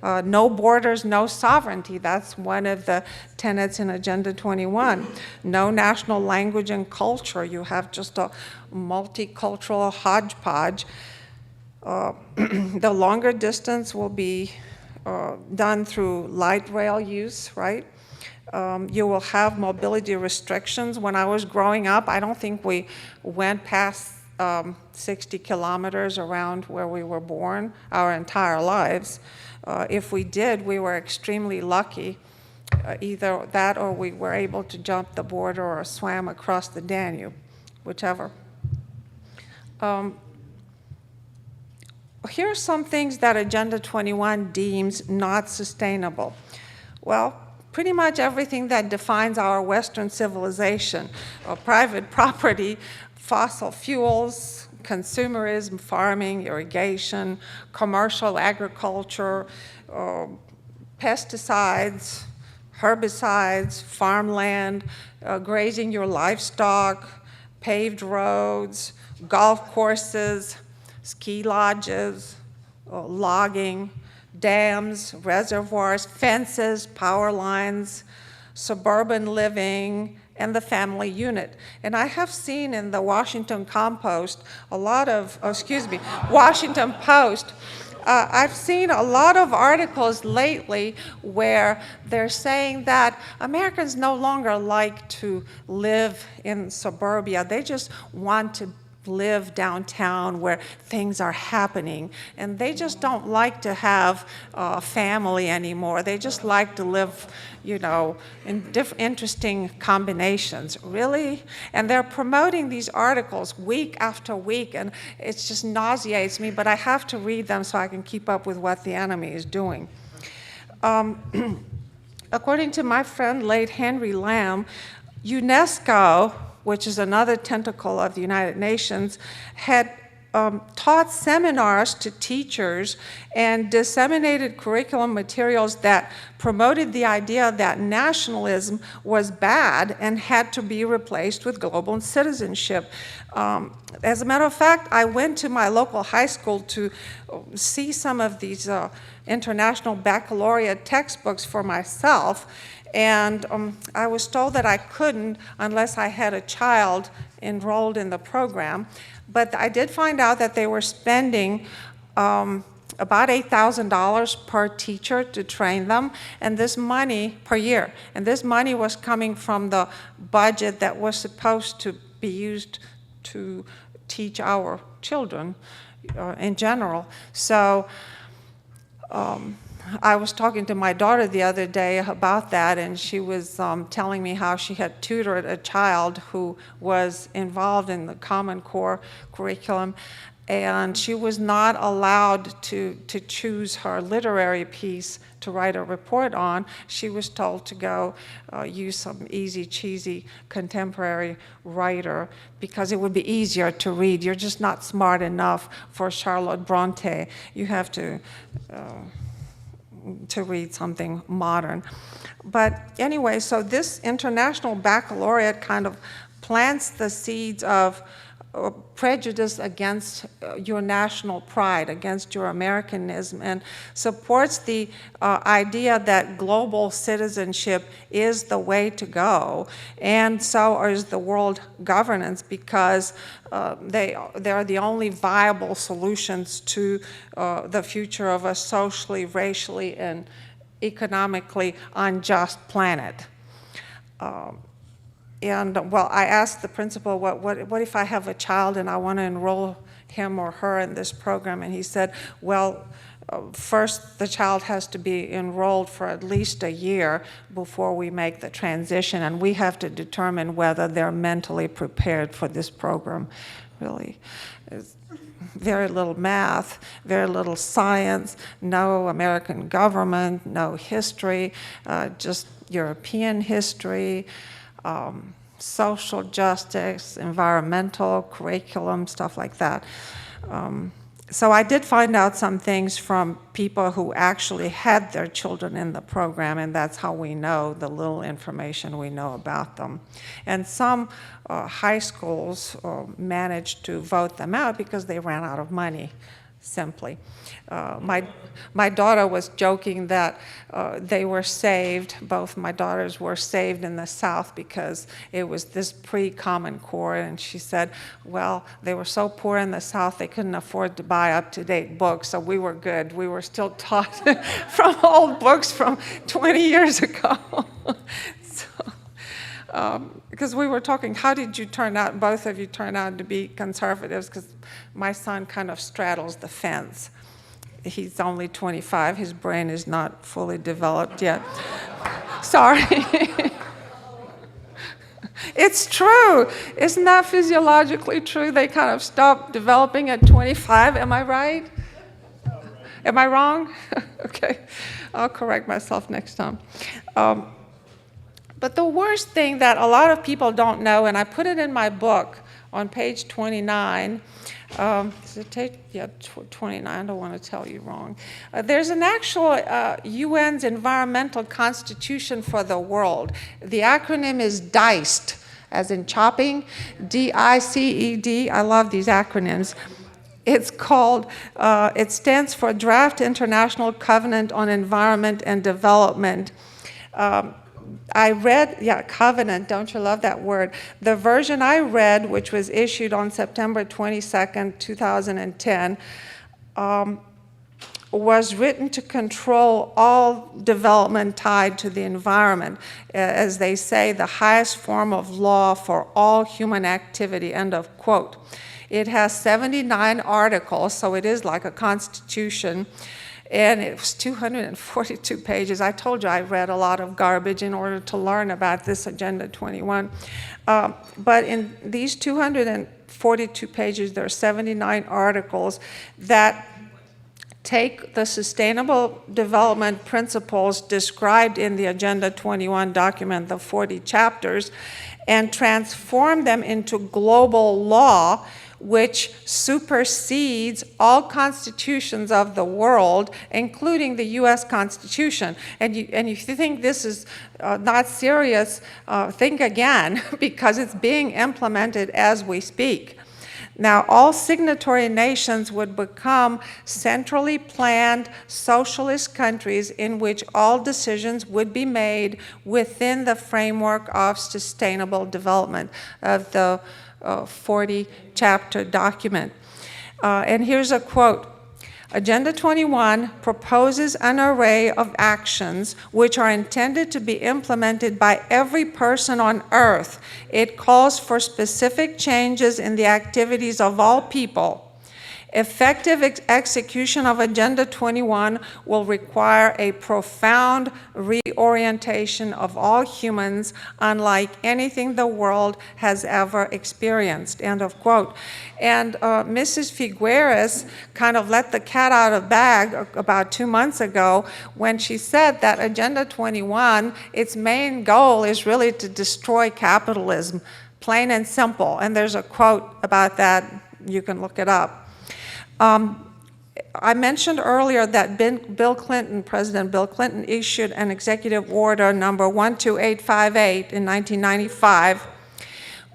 No borders, no sovereignty. That's one of the tenets in Agenda 21. No national language and culture. You have just a multicultural hodgepodge. The longer distance will be done through light rail use, right? You will have mobility restrictions. When I was growing up, I don't think we went past 60 kilometers around where we were born our entire lives. If we did, we were extremely lucky. Either that or we were able to jump the border or swam across the Danube, whichever. Here are some things that Agenda 21 deems not sustainable. Well, pretty much everything that defines our Western civilization, private property, fossil fuels, consumerism, farming, irrigation, commercial agriculture, pesticides, herbicides, farmland, grazing your livestock, paved roads, golf courses, ski lodges, logging, dams, reservoirs, fences, power lines, suburban living, and the family unit. And I have seen in the Washington Compost a lot of, Washington Post, I've seen a lot of articles lately where they're saying that Americans no longer like to live in suburbia. They just want to live downtown where things are happening. And they just don't like to have a family anymore. They just like to live, you know, in interesting combinations. Really? And they're promoting these articles week after week, and it just nauseates me, but I have to read them so I can keep up with what the enemy is doing. According to my friend, late Henry Lamb, UNESCO, which is another tentacle of the United Nations, had taught seminars to teachers and disseminated curriculum materials that promoted the idea that nationalism was bad and had to be replaced with global citizenship. As a matter of fact, I went to my local high school to see some of these international baccalaureate textbooks for myself, and I was told that I couldn't unless I had a child enrolled in the program. But I did find out that they were spending about $8,000 per teacher to train them, and this money per year. And this money was coming from the budget that was supposed to be used to teach our children in general. So I was talking to my daughter the other day about that, and she was telling me how she had tutored a child who was involved in the Common Core curriculum, and she was not allowed to choose her literary piece to write a report on. She was told to go use some easy, cheesy contemporary writer because it would be easier to read. You're just not smart enough for Charlotte Bronte. You have to read something modern. But anyway, so this international baccalaureate kind of plants the seeds of prejudice against your national pride, against your Americanism, and supports the idea that global citizenship is the way to go, and so is the world governance, because they're the only viable solutions to the future of a socially, racially, and economically unjust planet. And well, I asked the principal, what if I have a child and I want to enroll him or her in this program? And he said, well, first the child has to be enrolled for at least a year before we make the transition, and we have to determine whether they're mentally prepared for this program. Really, it's very little math, very little science, no American government, no history, just European history, social justice, environmental curriculum, stuff like that. So I did find out some things from people who actually had their children in the program, and that's how we know the little information we know about them. And some high schools managed to vote them out because they ran out of money, simply. My daughter was joking that they were saved, both my daughters were saved in the South because it was this pre-Common Core, and she said, well, they were so poor in the South they couldn't afford to buy up-to-date books, so we were good. We were still taught from old books from 20 years ago. Because we were talking, how did you turn out, both of you turn out to be conservatives? Because my son kind of straddles the fence. He's only 25, his brain is not fully developed yet. Sorry. It's true. Isn't that physiologically true? They kind of stop developing at 25, am I right? Am I wrong? Okay, I'll correct myself next time. But the worst thing that a lot of people don't know, and I put it in my book on page 29, does it take, yeah, 29, I don't want to tell you wrong. There's an actual UN's environmental constitution for the world. The acronym is DICED, as in chopping, D-I-C-E-D. I love these acronyms. It's called, it stands for Draft International Covenant on Environment and Development. I read, yeah, covenant, don't you love that word? The version I read, which was issued on September 22nd, 2010, was written to control all development tied to the environment. As they say, the highest form of law for all human activity, end of quote. It has 79 articles, so it is like a constitution. And it was 242 pages. I told you I read a lot of garbage in order to learn about this Agenda 21. But in these 242 pages, there are 79 articles that take the sustainable development principles described in the Agenda 21 document, the 40 chapters, and transform them into global law, which supersedes all constitutions of the world, including the US Constitution. And if you think this is not serious, think again, because it's being implemented as we speak. Now, all signatory nations would become centrally planned socialist countries in which all decisions would be made within the framework of sustainable development of the 40-chapter document. And here's a quote. Agenda 21 proposes an array of actions which are intended to be implemented by every person on earth. It calls for specific changes in the activities of all people. Effective execution of Agenda 21 will require a profound reorientation of all humans, unlike anything the world has ever experienced, end of quote. And Mrs. Figueres kind of let the cat out of the bag about 2 months ago when she said that Agenda 21, its main goal is really to destroy capitalism, plain and simple. And there's a quote about that, you can look it up. I mentioned earlier that President Bill Clinton issued an executive order number 12858 in 1995,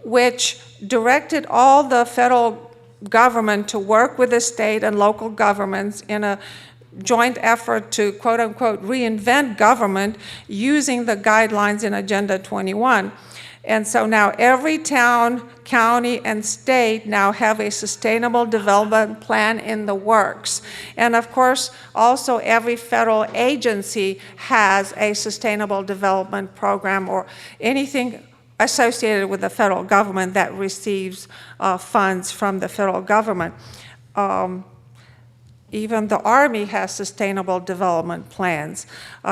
which directed all the federal government to work with the state and local governments in a joint effort to, quote unquote, reinvent government using the guidelines in Agenda 21. And so now every town, county, and state now have a sustainable development plan in the works. And of course, also every federal agency has a sustainable development program or anything associated with the federal government that receives funds from the federal government. Even the Army has sustainable development plans.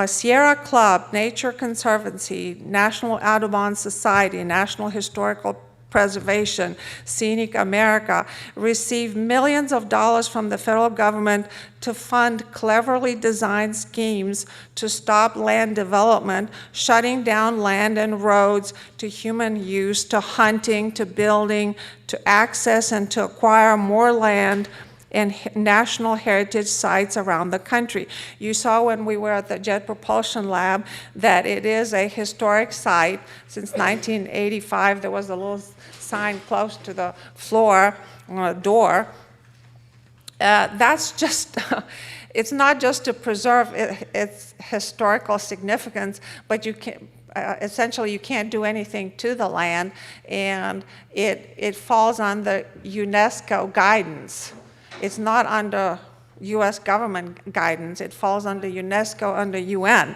Sierra Club, Nature Conservancy, National Audubon Society, National Historical Preservation, Scenic America receive millions of dollars from the federal government to fund cleverly designed schemes to stop land development, shutting down land and roads to human use, to hunting, to building, to access and to acquire more land and national heritage sites around the country. You saw when we were at the Jet Propulsion Lab that it is a historic site. Since 1985, there was a little sign close to the floor on a door. That's just, it's not just to preserve its historical significance, but you can, essentially you can't do anything to the land, and it falls on the UNESCO guidance. It's not under US government guidance. It falls under UNESCO, under UN.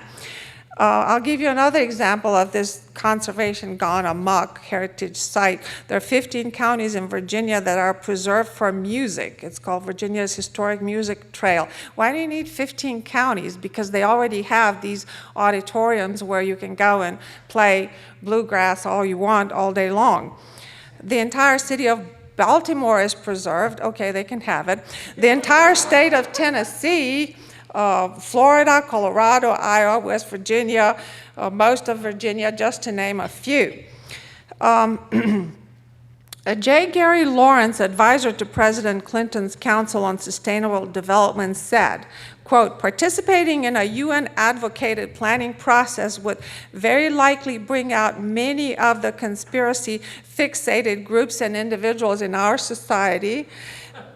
I'll give you another example of this conservation gone amok heritage site. There are 15 counties in Virginia that are preserved for music. It's called Virginia's Historic Music Trail. Why do you need 15 counties? Because they already have these auditoriums where you can go and play bluegrass all you want all day long. The entire city of Baltimore is preserved. Okay, they can have it. The entire state of Tennessee, Florida, Colorado, Iowa, West Virginia, most of Virginia, just to name a few. J. Gary Lawrence, advisor to President Clinton's Council on Sustainable Development, said, quote, participating in a UN-advocated planning process would very likely bring out many of the conspiracy-fixated groups and individuals in our society.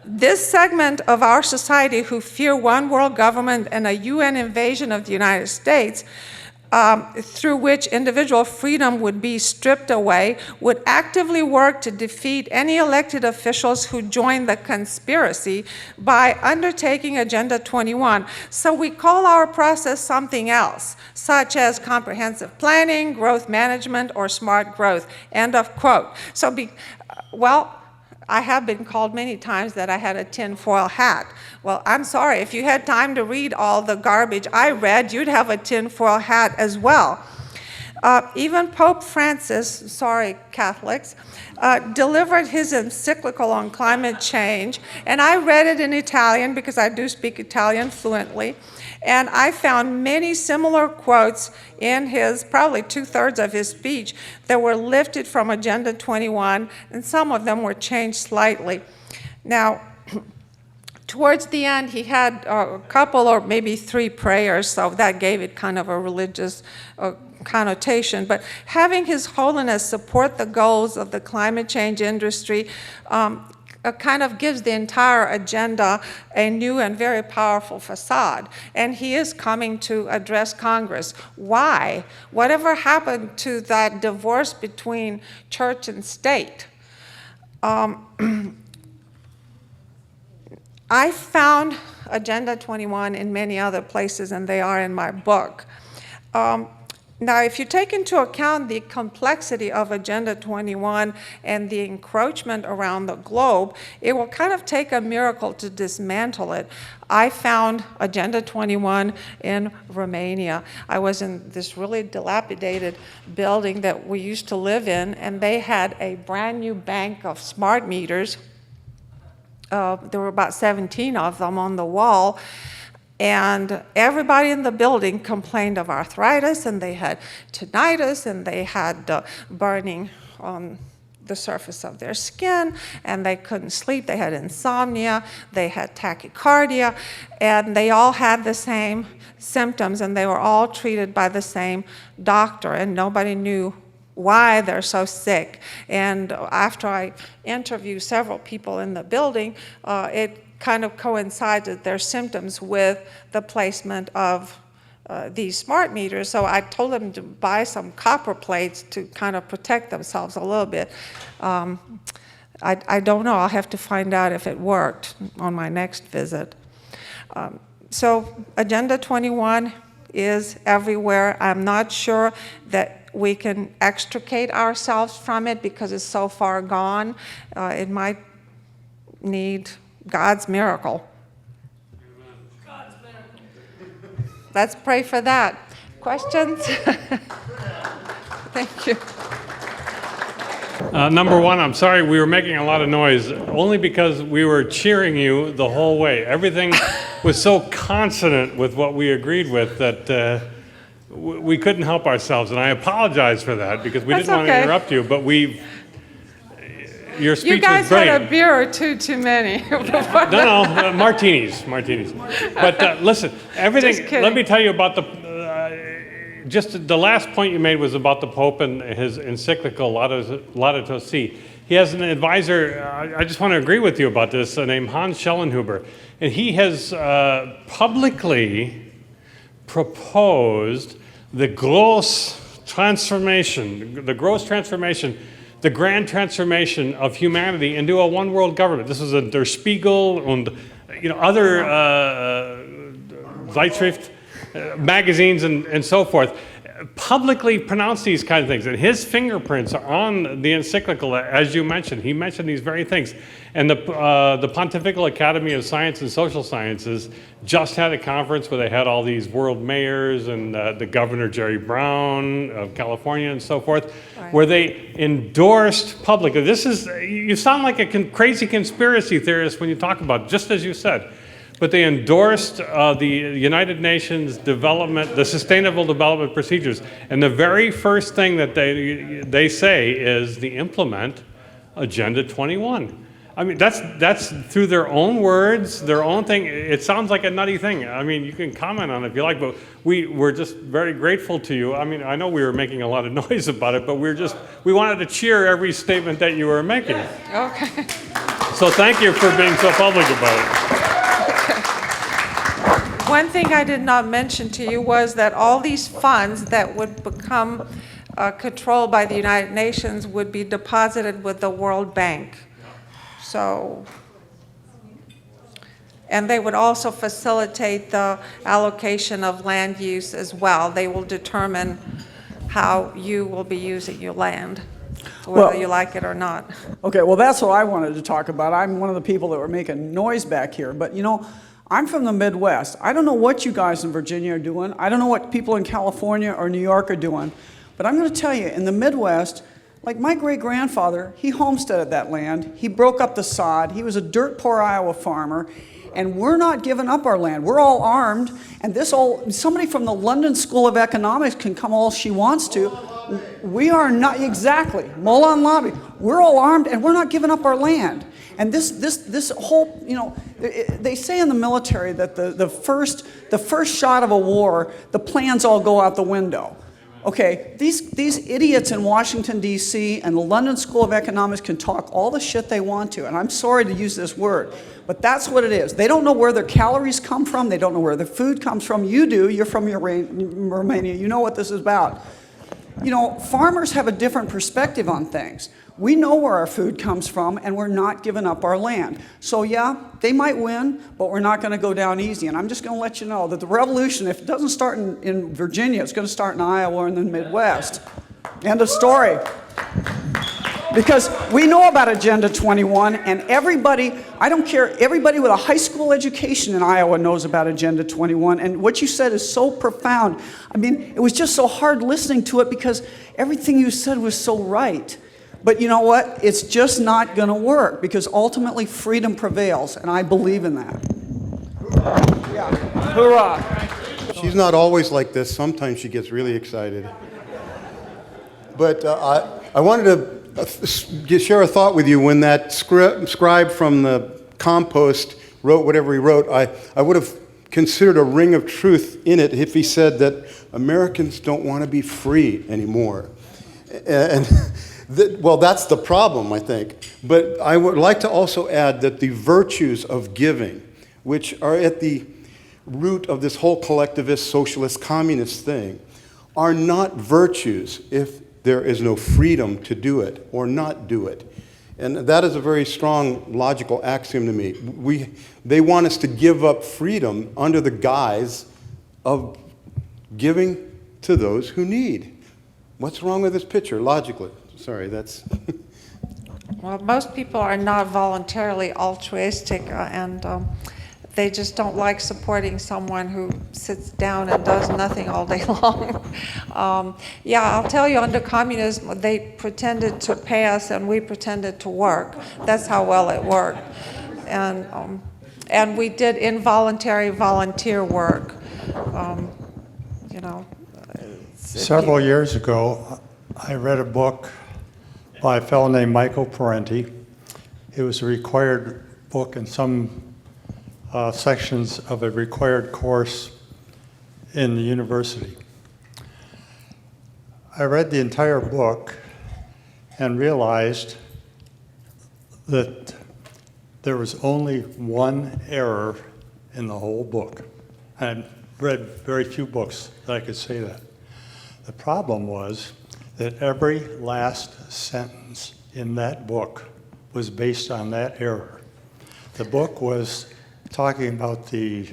This segment of our society who fear one world government and a UN invasion of the United States through which individual freedom would be stripped away, would actively work to defeat any elected officials who joined the conspiracy by undertaking Agenda 21. So we call our process something else, such as comprehensive planning, growth management, or smart growth, end of quote. So, well, I have been called many times that I had a tinfoil hat. Well, I'm sorry, if you had time to read all the garbage I read, you'd have a tinfoil hat as well. Even Pope Francis, sorry Catholics, delivered his encyclical on climate change, and I read it in Italian because I do speak Italian fluently, and I found many similar quotes in his, probably 2/3 of his speech, that were lifted from Agenda 21, and some of them were changed slightly. Now, towards the end, he had a couple or maybe 3 prayers, so that gave it kind of a religious connotation. But having His Holiness support the goals of the climate change industry kind of gives the entire agenda a new and very powerful facade. And he is coming to address Congress. Why? Whatever happened to that divorce between church and state? I found Agenda 21 in many other places, and they are in my book. Now, if you take into account the complexity of Agenda 21 and the encroachment around the globe, it will kind of take a miracle to dismantle it. I found Agenda 21 in Romania. I was in this really dilapidated building that we used to live in, and they had a brand new bank of smart meters. There were about 17 of them on the wall. And everybody in the building complained of arthritis, and they had tinnitus, and they had burning on the surface of their skin, and they couldn't sleep. They had insomnia, they had tachycardia, and they all had the same symptoms, and they were all treated by the same doctor, and nobody knew why they're so sick. And after I interviewed several people in the building, it kind of coincided their symptoms with the placement of these smart meters. So I told them to buy some copper plates to kind of protect themselves a little bit. I don't know, I'll have to find out if it worked on my next visit. So Agenda 21 is everywhere. I'm not sure that we can extricate ourselves from it because it's so far gone. It might need God's miracle. God's miracle. Let's pray for that. Questions? Thank you. Number one, I'm sorry we were making a lot of noise, only because we were cheering you the whole way. Everything was so consonant with what we agreed with that we couldn't help ourselves, and I apologize for that because we didn't want to interrupt you, but your speech you guys was great. had a beer or two too many. No, martinis. But listen, everything. Let me tell you about just the last point you made was about the Pope and his encyclical Laudato Si. He has an advisor. I just want to agree with you about this, named Hans Schellenhuber, and he has publicly proposed the gross transformation, the grand transformation of humanity into a one-world government. This is in Der Spiegel and other Zeitschrift magazines and so forth. Publicly pronounce these kind of things, and his fingerprints are on the encyclical, as you mentioned. He mentioned these very things. And the Pontifical Academy of Science and Social Sciences just had a conference where they had all these world mayors and the Governor Jerry Brown of California and so forth, right, where they endorsed publicly. You sound like a crazy conspiracy theorist when you talk about it, just as you said. But they endorsed the United Nations development, the Sustainable Development Procedures. And the very first thing that they say is the implement Agenda 21. I mean, that's through their own words, their own thing. It sounds like a nutty thing. I mean, you can comment on it if you like, but we're just very grateful to you. I mean, I know we were making a lot of noise about it, but we wanted to cheer every statement that you were making. Okay. So thank you for being so public about it. One thing I did not mention to you was that all these funds that would become controlled by the United Nations would be deposited with the World Bank. So, and they would also facilitate the allocation of land use as well. They will determine how you will be using your land, whether you like it or not. Okay, well, that's what I wanted to talk about. I'm one of the people that were making noise back here. But, you know, I'm from the Midwest. I don't know what you guys in Virginia are doing. I don't know what people in California or New York are doing. But I'm going to tell you, in the Midwest, like my great-grandfather, he homesteaded that land. He broke up the sod. He was a dirt-poor Iowa farmer. And we're not giving up our land. We're all armed. And somebody from the London School of Economics can come all she wants to. We are not, exactly, Mullen lobby. We're all armed and we're not giving up our land. And this whole, you know, they say in the military that the first shot of a war, the plans all go out the window. Okay, these idiots in Washington, D.C. and the London School of Economics can talk all the shit they want to, and I'm sorry to use this word, but that's what it is. They don't know where their calories come from. They don't know where their food comes from. You do. You're from Romania. You know what this is about. You know, farmers have a different perspective on things. We know where our food comes from, and we're not giving up our land. So yeah, they might win, but we're not going to go down easy. And I'm just going to let you know that the revolution, if it doesn't start in Virginia, it's going to start in Iowa or in the Midwest. End of story. Because we know about Agenda 21, and everybody, I don't care, everybody with a high school education in Iowa knows about Agenda 21. And what you said is so profound. I mean, it was just so hard listening to it because everything you said was so right. But you know what? It's just not going to work because ultimately freedom prevails, and I believe in that. Yeah. Hoorah. She's not always like this. Sometimes she gets really excited. But I wanted to share a thought with you. When that scribe from the compost wrote whatever he wrote, I would have considered a ring of truth in it if he said that Americans don't want to be free anymore. And well, that's the problem, I think. But I would like to also add that the virtues of giving, which are at the root of this whole collectivist, socialist, communist thing, are not virtues if there is no freedom to do it or not do it. And that is a very strong logical axiom to me. They want us to give up freedom under the guise of giving to those who need. What's wrong with this picture, logically? Sorry, that's... Well, most people are not voluntarily altruistic, and they just don't like supporting someone who sits down and does nothing all day long. Yeah, I'll tell you, under communism, they pretended to pay us and we pretended to work. That's how well it worked. And we did involuntary volunteer work, you know. Several years ago, I read a book by a fellow named Michael Parenti. It was a required book in some sections of a required course in the university. I read the entire book and realized that there was only one error in the whole book. I read very few books that I could say that. The problem was that every last sentence in that book was based on that error. The book was talking about the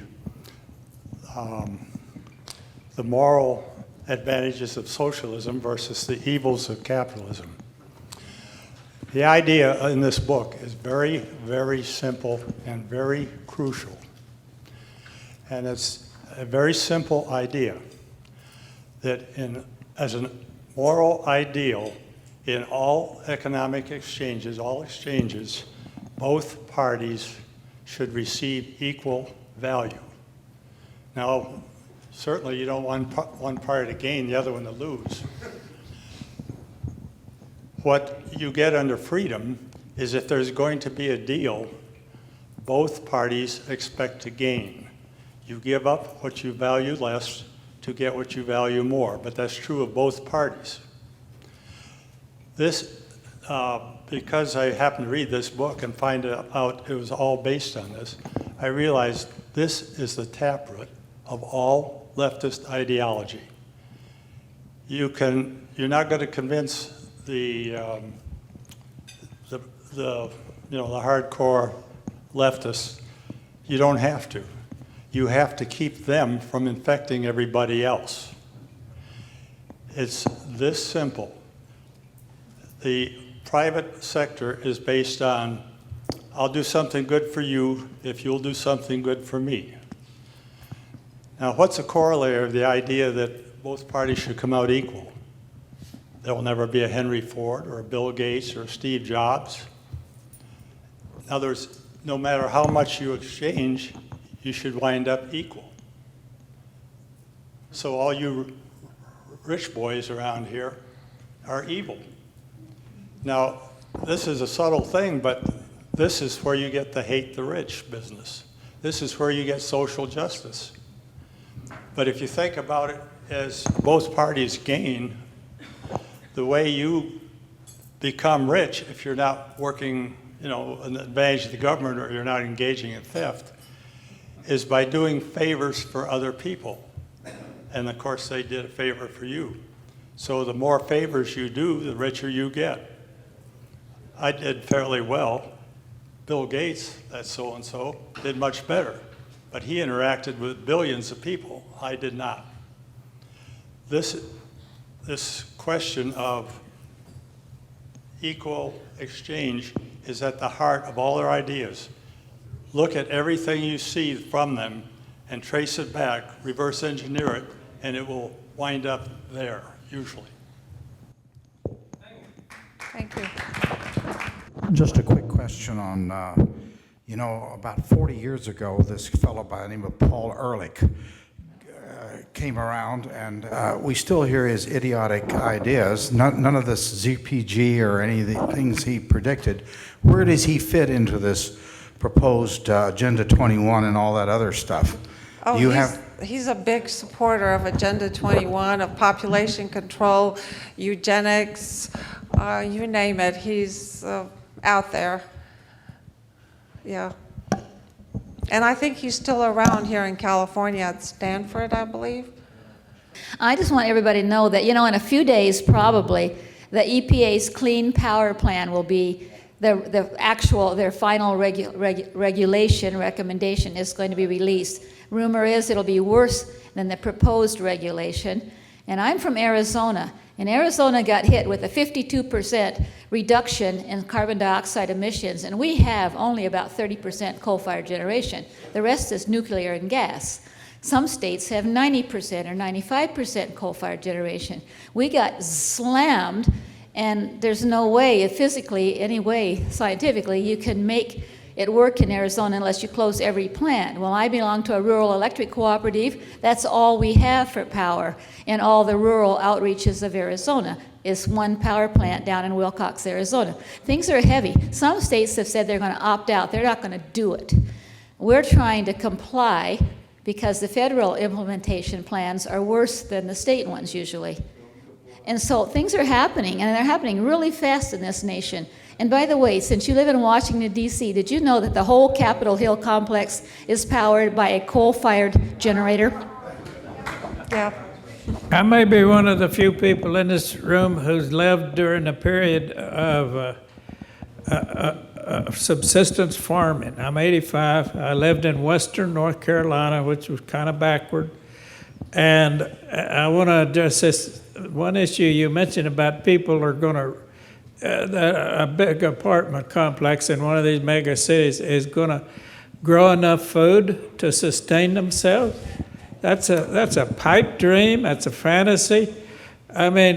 moral advantages of socialism versus the evils of capitalism. The idea in this book is very, very simple and very crucial. And it's a very simple idea that as a moral ideal in all economic exchanges, both parties should receive equal value. Now, certainly you don't want one party to gain, the other one to lose. What you get under freedom is if there's going to be a deal, both parties expect to gain. You give up what you value less to get what you value more, but that's true of both parties. This, because I happened to read this book and find out it was all based on this, I realized this is the taproot of all leftist ideology. You're not going to convince the hardcore leftists. You don't have to. You have to keep them from infecting everybody else. It's this simple. The private sector is based on, I'll do something good for you if you'll do something good for me. Now, what's a corollary of the idea that both parties should come out equal? There will never be a Henry Ford or a Bill Gates or a Steve Jobs. In other words, no matter how much you exchange, you should wind up equal. So all you rich boys around here are evil. Now, this is a subtle thing, but this is where you get the hate the rich business. This is where you get social justice. But if you think about it as both parties gain, the way you become rich if you're not working, an advantage of the government or you're not engaging in theft, is by doing favors for other people. And of course, they did a favor for you. So the more favors you do, the richer you get. I did fairly well. Bill Gates, that's so-and-so, did much better. But he interacted with billions of people. I did not. This question of equal exchange is at the heart of all their ideas. Look at everything you see from them and trace it back, reverse engineer it, and it will wind up there, usually. Thank you. Just a quick question on, about 40 years ago, this fellow by the name of Paul Ehrlich came around, and we still hear his idiotic ideas. None of this ZPG or any of the things he predicted. Where does he fit into this proposed Agenda 21 and all that other stuff? Oh, he's a big supporter of Agenda 21, of population control, eugenics, you name it. He's out there. Yeah. And I think he's still around here in California at Stanford, I believe. I just want everybody to know that, in a few days probably, the EPA's Clean Power Plan will be their final regulation recommendation is going to be released. Rumor is it'll be worse than the proposed regulation. And I'm from Arizona, and Arizona got hit with a 52% reduction in carbon dioxide emissions, and we have only about 30% coal-fired generation. The rest is nuclear and gas. Some states have 90% or 95% coal-fired generation. We got slammed, and there's no way, physically, any way, scientifically, you can make it work in Arizona unless you close every plant. Well, I belong to a rural electric cooperative. That's all we have for power in all the rural outreaches of Arizona is one power plant down in Wilcox, Arizona. Things are heavy. Some states have said they're going to opt out. They're not going to do it. We're trying to comply because the federal implementation plans are worse than the state ones usually. And so things are happening, and they're happening really fast in this nation. And by the way, since you live in Washington, D.C., did you know that the whole Capitol Hill complex is powered by a coal-fired generator? Yeah. I may be one of the few people in this room who's lived during a period of subsistence farming. I'm 85. I lived in western North Carolina, which was kind of backward. And I want to address this one issue you mentioned about people are going to a big apartment complex in one of these mega cities is going to grow enough food to sustain themselves. That's a pipe dream. That's a fantasy. I mean,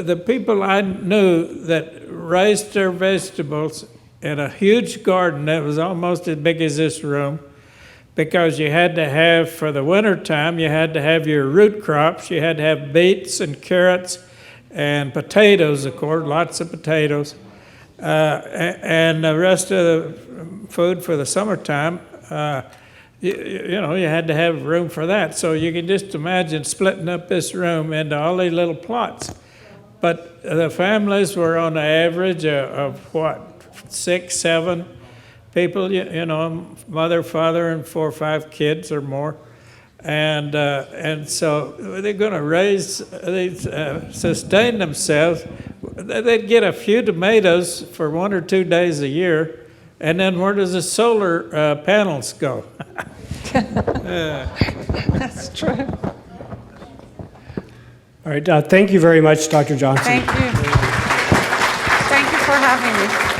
the people I knew that raised their vegetables in a huge garden that was almost as big as this room, because you had to have, for the winter time, you had to have your root crops. You had to have beets and carrots and potatoes, of course, lots of potatoes, and the rest of the food for the summertime. You had to have room for that. So you can just imagine splitting up this room into all these little plots. But the families were on the average of what, 6, 7 people, mother, father, and 4 or 5 kids or more. And so they're going to sustain themselves. They'd get a few tomatoes for 1 or 2 days a year, and then where does the solar panels go? That's true. All right, thank you very much, Dr. Johnson. Thank you. Thank you for having me.